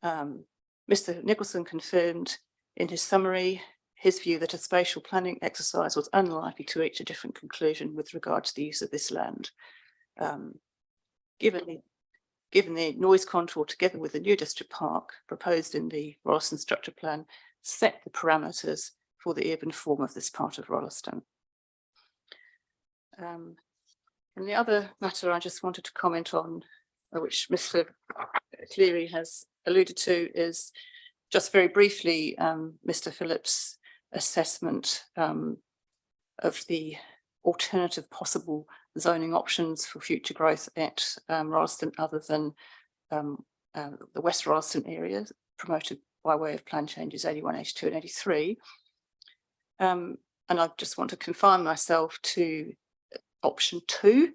Mr. Nicholson confirmed in his summary his view that a spatial planning exercise was unlikely to reach a different conclusion with regard to the use of this land. Given the noise contour together with the new district park proposed in the Rolleston structure plan set the parameters for the urban form of this part of Rolleston. And the other matter I just wanted to comment on, which Mr. Cleary has alluded to, is just very briefly Mr. Phillips' assessment of the alternative possible zoning options for future growth at Rolleston, other than the West Rolleston area promoted by way of plan changes 81, 82 and 83. And I just want to confine myself to option 2,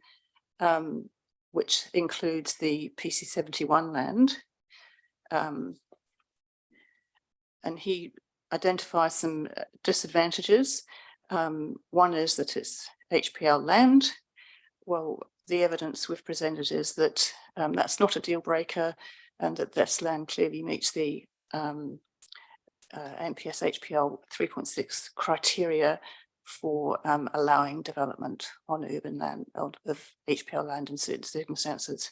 which includes the PC 71 land. And he identifies some disadvantages. One is that it's HPL land. Well, the evidence we've presented is that that's not a deal breaker, and that this land clearly meets the NPS HPL 3.6 criteria for allowing development on urban land of HPL land in certain circumstances.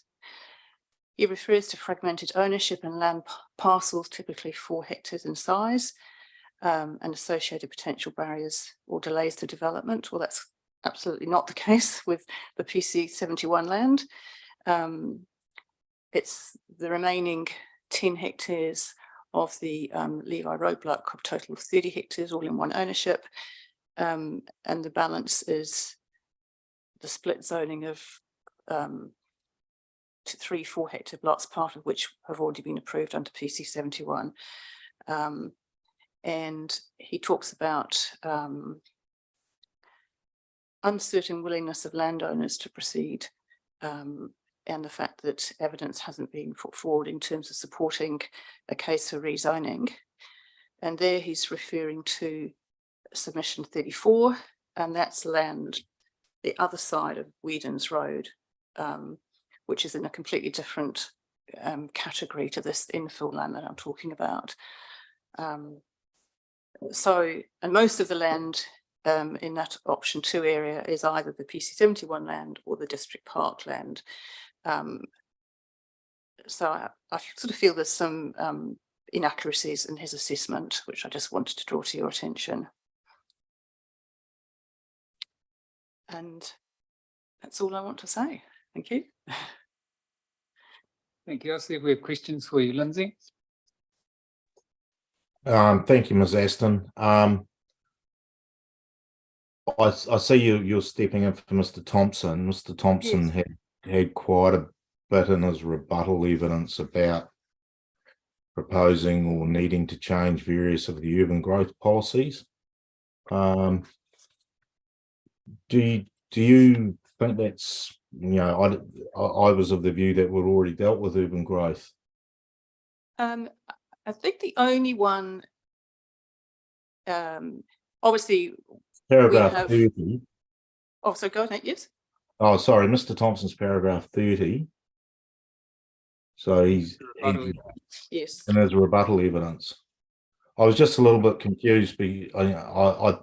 He refers to fragmented ownership and land parcels, typically 4 hectares in size, and associated potential barriers or delays to development. Well, that's absolutely not the case with the PC 71 land. It's the remaining 10 hectares of the Levi Road block, a total of 30 hectares, all in one ownership. And the balance is the split zoning of 3 4 hectare blocks, part of which have already been approved under PC 71. And he talks about uncertain willingness of landowners to proceed, and the fact that evidence hasn't been put forward in terms of supporting a case for rezoning. And there he's referring to submission 34, and that's land the other side of Whedon's Road, which is in a completely different category to this infill land that I'm talking about. So, and most of the land in that option 2 area is either the PC 71 land or the district park land. So I sort of feel there's some inaccuracies in his assessment, which I just wanted to draw to your attention. And that's all I want to say. Thank you. Thank you. I see we have questions for you, Lindsay. Thank you, Ms. Aston. I see you're stepping in for Mr. Thompson. Mr. Thompson Yes. had quite a bit in his rebuttal evidence about proposing or needing to change various of the urban growth policies. Do you think that's, I was of the view that we've already dealt with urban growth? I think the only one, obviously, Paragraph have, 30. Oh, so go ahead, yes. Oh, sorry, Mr. Thompson's paragraph 30. So he's Yes. in his rebuttal evidence. I was just a little bit confused. I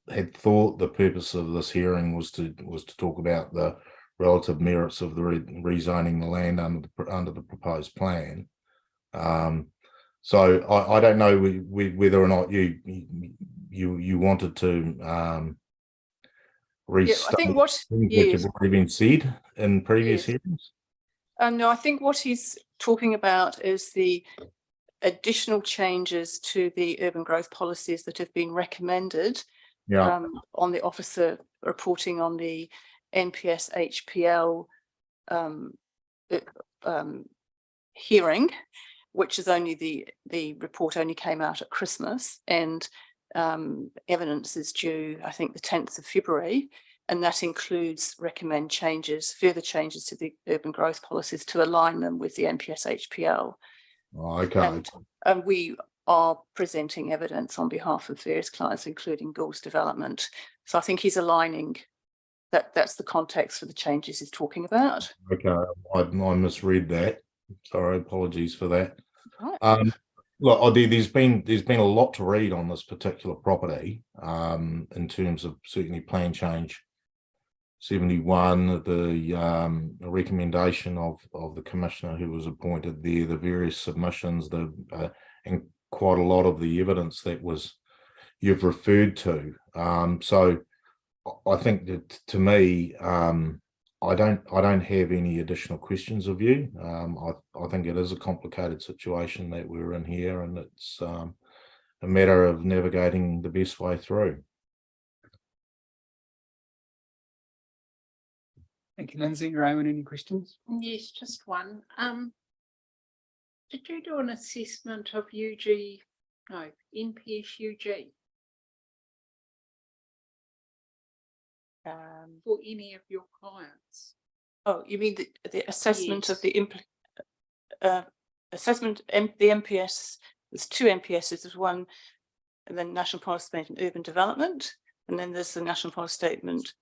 had thought the purpose of this hearing was to talk about the relative merits of the rezoning the land under the proposed plan. So I don't know whether or not you wanted to restate I think what which have already been said in previous hearings. No, I think what he's talking about is the additional changes to the urban growth policies that have been recommended on the officer reporting on the NPS HPL hearing, which is only the report only came out at Christmas, and evidence is due, I think, the 10th of February. And that includes further changes to the urban growth policies to align them with the NPS HPL. Okay. And we are presenting evidence on behalf of various clients, including Gould's Development. So I think he's aligning that's the context for the changes he's talking about. Okay, I misread that. Sorry, apologies for that. Right. Look, there's been a lot to read on this particular property in terms of certainly plan change 71, the recommendation of the commissioner who was appointed there, the various submissions, and quite a lot of the evidence that you've referred to. So I think that, to me, I don't have any additional questions of you. I think it is a complicated situation that we're in here, and it's a matter of navigating the best way through. Thank you, Lindsay. Rowan, any questions? Yes, just one. Did you do an assessment of UG, no, NPS UG for any of your clients? Oh, you mean the assessment of Yes. the assessment, the MPS, there's two MPSs, there's one, and then National Policy Statement Urban Development, and then there's the National Policy Statement,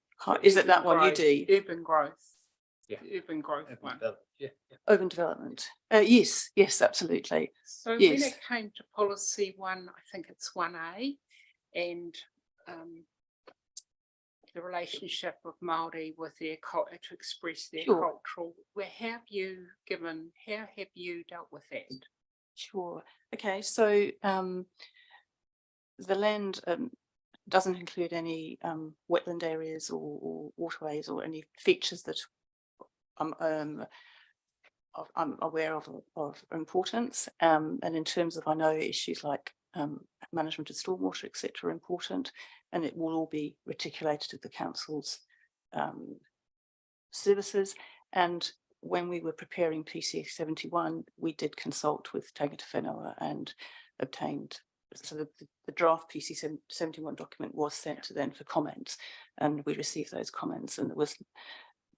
is it that one, Growth, UD? Urban growth. Yeah. Urban growth one. Yeah. Urban Development, yes, yes, absolutely. So when Yes. it came to policy one, I think it's 1A, and the relationship of Māori with their culture to express their Sure. cultural, how have you dealt with that? Sure. Okay, so the land doesn't include any wetland areas or waterways or any features that I'm aware of importance. And in terms of, I know issues like management of stormwater, etc., are important, and it will all be reticulated to the council's services. And when we were preparing PC 71, we did consult with Tangata Whenua and obtained, so the draft PC 71 document was sent to them for comments, and we received those comments, and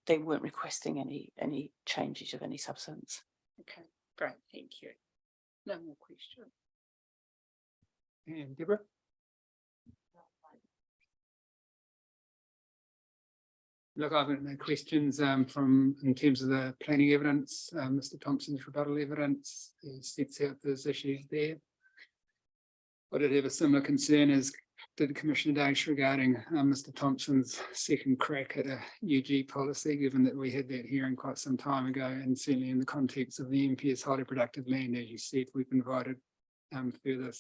they weren't requesting any changes of any substance. Okay, great, thank you. No more questions. And Deborah? Look, I've got no questions from in terms of the planning evidence. Mr. Thompson's rebuttal evidence sets out those issues there. I did have a similar concern as did Commissioner Dace regarding Mr. Thompson's second crack at a UG policy, given that we had that hearing quite some time ago, and certainly in the context of the MPS highly productive land, as you said, we've invited further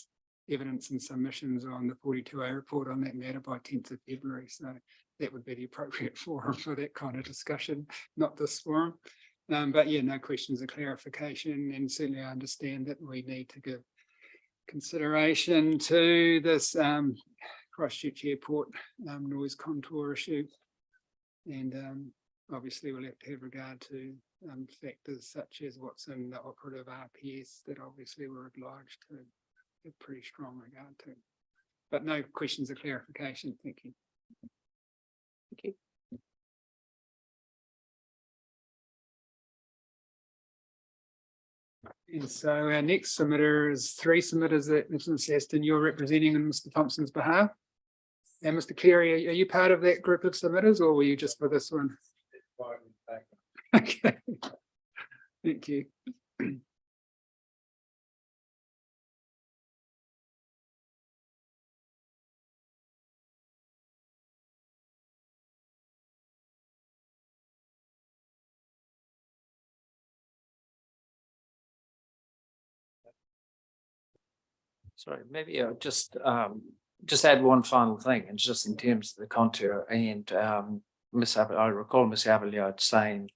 evidence and submissions on the 42A report on that matter by 10th of February. So that would be the appropriate forum for that kind of discussion, not this forum. But yeah, no questions of clarification, and certainly I understand that we need to give consideration to this Christchurch Airport noise contour issue, and obviously we'll have to have regard to factors such as what's in the operative RPS that obviously we're obliged to have pretty strong regard to. But no questions of clarification. Thank you. Thank you. And so our next submitter is three submitters that Mr. Aston, you're representing on Mr. Thompson's behalf. And Mr. Cleary, are you part of that group of submitters, or were you just for this one? Okay. Thank you. Sorry, maybe I'll just add one final thing, and just in terms of the contour, and I recall Ms. Avaliard saying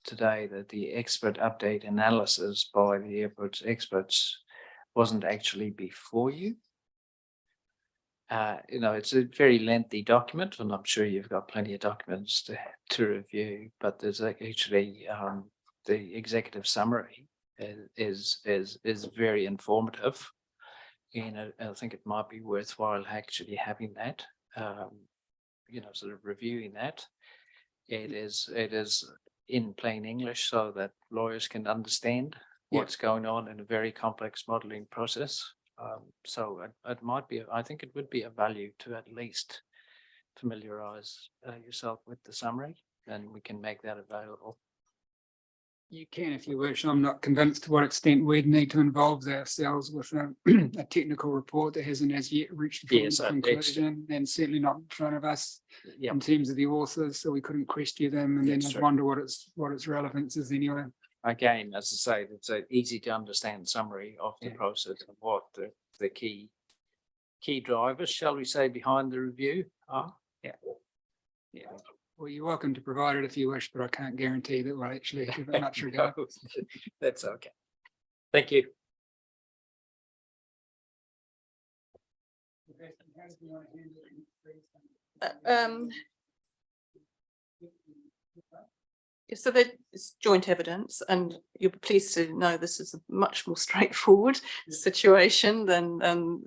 today that the expert update analysis by the airport's experts wasn't actually before you. It's a very lengthy document, and I'm sure you've got plenty of documents to review, but there's actually the executive summary is very informative. And I think it might be worthwhile actually having that, sort of reviewing that. It is in plain English so that lawyers can understand what's going on in a very complex modelling process. So it might be, I think it would be of value to at least familiarise yourself with the summary, and we can make that available. You can, if you wish. I'm not convinced to what extent we'd need to involve ourselves with a technical report that hasn't as yet reached a full conclusion, and certainly not in front of us in terms of the authors, so we couldn't question them, and then I wonder what its relevance is anyway. Again, as I say, it's an easy to understand summary of the process and what the key drivers, shall we say, behind the review are. Yeah. Well, you're welcome to provide it if you wish, but I can't guarantee that we'll actually give it much regard. That's okay. Thank you. So it's joint evidence, and you'll be pleased to know this is a much more straightforward situation than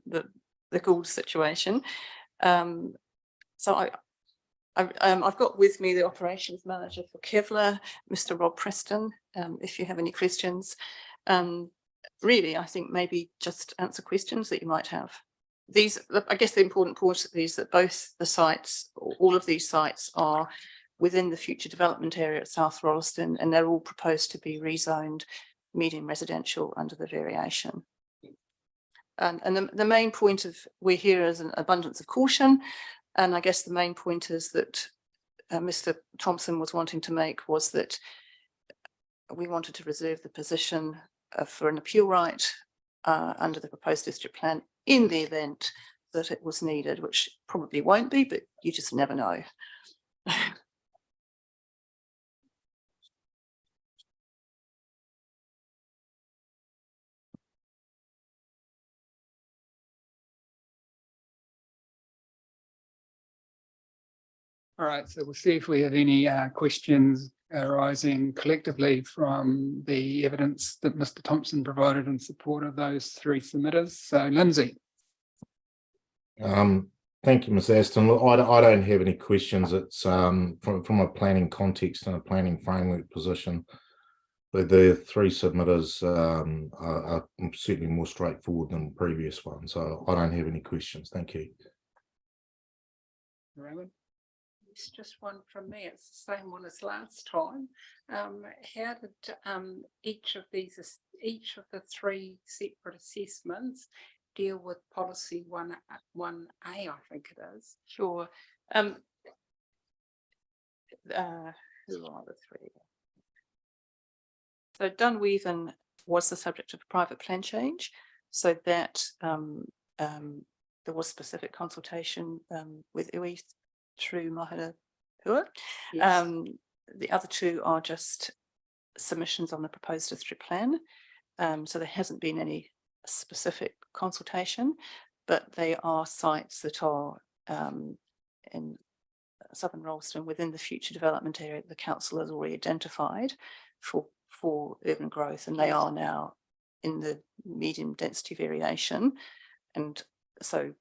the Gould situation. So I've got with me the operations manager for Kevlar, Mr. Rob Preston, if you have any questions. Really, I think maybe just answer questions that you might have. I guess the important point is that both the sites, all of these sites are within the future development area at South Rolleston, and they're all proposed to be rezoned medium residential under the variation. And the main point of we're here as an abundance of caution. And I guess the main point is that Mr. Thompson was wanting to make was that we wanted to reserve the position for an appeal right under the proposed district plan in the event that it was needed, which probably won't be, but you just never know. All right, so we'll see if we have any questions arising collectively from the evidence that Mr. Thompson provided in support of those three submitters. So Lindsay. Thank you, Ms. Aston. Look, I don't have any questions. It's from a planning context and a planning framework position. But the three submitters are certainly more straightforward than the previous one. So I don't have any questions. Thank you. Rowan? It's just one from me. It's the same one as last time. How did each of the three separate assessments deal with policy 1A, I think it is? Sure. Who are the three? So Dunweaven was the subject of a private plan change, so that there was specific consultation with iwi through Mahara Hua. Yes. The other two are just submissions on the proposed district plan. So there hasn't been any specific consultation, but they are sites that are in Southern Rolleston within the future development area that the council has already identified for urban growth, and they are now in the medium density variation. And so,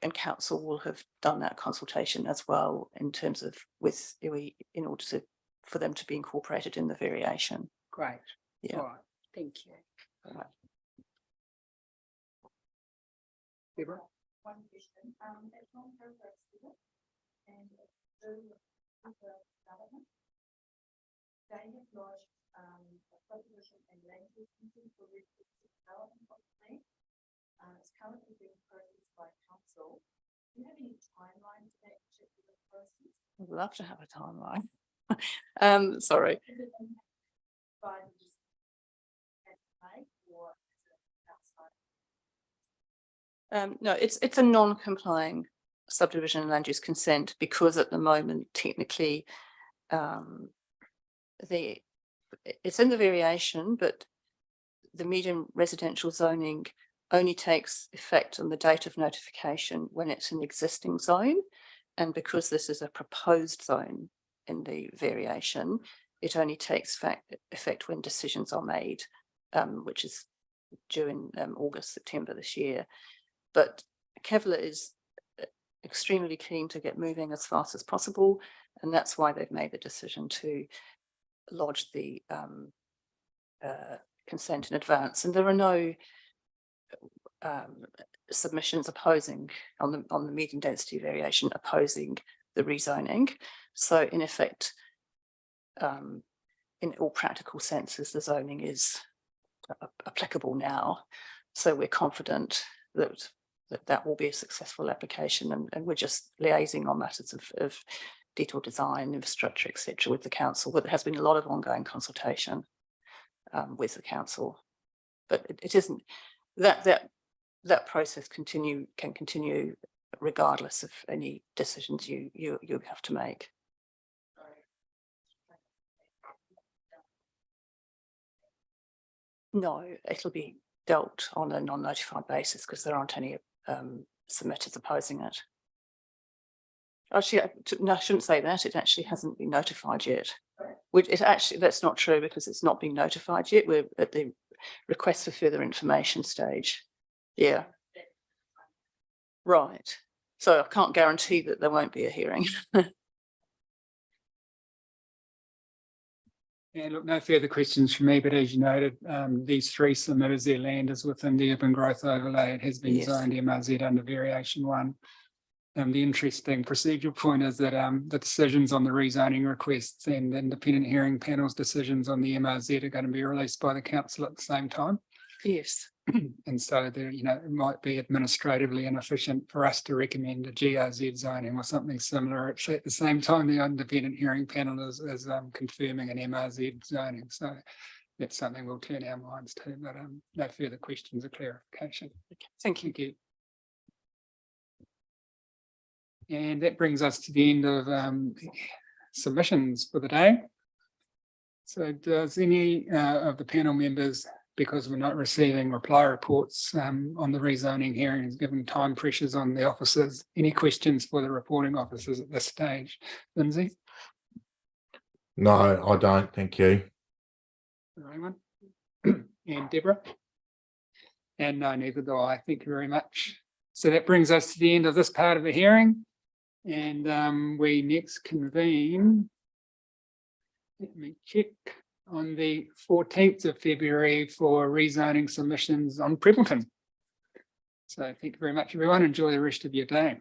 and council will have done that consultation as well in terms of with iwi in order for them to be incorporated in the variation. Great. Yeah. All right. Thank you. All right. Deborah? One question. It's on paragraph 7, and it's through the government. They have lodged a proposition and land use consent for restricted development of the plan. It's currently being processed by council. Do you have any timeline for that particular process? I'd love to have a timeline. Sorry. Is it by the or is it outside? No, it's a non-complying subdivision and land use consent, because at the moment technically it's in the variation, but the medium residential zoning only takes effect on the date of notification when it's an existing zone. And because this is a proposed zone in the variation, it only takes effect when decisions are made, which is due in August, September this year. But Kevlar is extremely keen to get moving as fast as possible, and that's why they've made the decision to lodge the consent in advance. And there are no submissions opposing on the medium density variation opposing the rezoning. So in effect, in all practical senses, the zoning is applicable now. So we're confident that will be a successful application, and we're just liaising on matters of detailed design, infrastructure, etc. with the council. But there has been a lot of ongoing consultation with the council, but it isn't that process can continue regardless of any decisions you have to make. No, it'll be dealt on a non-notified basis because there aren't any submitters opposing it. Actually, no, I shouldn't say that. It actually hasn't been notified yet. That's not true because it's not been notified yet. We're at the request for further information stage. Yeah. Right. So I can't guarantee that there won't be a hearing. Yeah, look, no further questions from me, but as you noted, these three submitters, their land is within the urban growth overlay. It has been Yes. zoned MRZ under variation 1. The interesting procedural point is that the decisions on the rezoning requests and the independent hearing panel's decisions on the MRZ are going to be released by the council at the same time. Yes. And so there, it might be administratively inefficient for us to recommend a GRZ zoning or something similar. Actually, at the same time, the independent hearing panel is confirming an MRZ zoning. So that's something we'll turn our minds to, but no further questions or clarification. Okay. Thank you. Thank you. And that brings us to the end of submissions for the day. So does any of the panel members, because we're not receiving reply reports on the rezoning hearings, given time pressures on the officers, any questions for the reporting officers at this stage? Lindsay? No, I don't. Thank you. Anyone? And Deborah? And no, neither do I. Thank you very much. So that brings us to the end of this part of the hearing. And we next convene, let me check, on the 14th of February for rezoning submissions on Prebbleton. So thank you very much, everyone. Enjoy the rest of your day.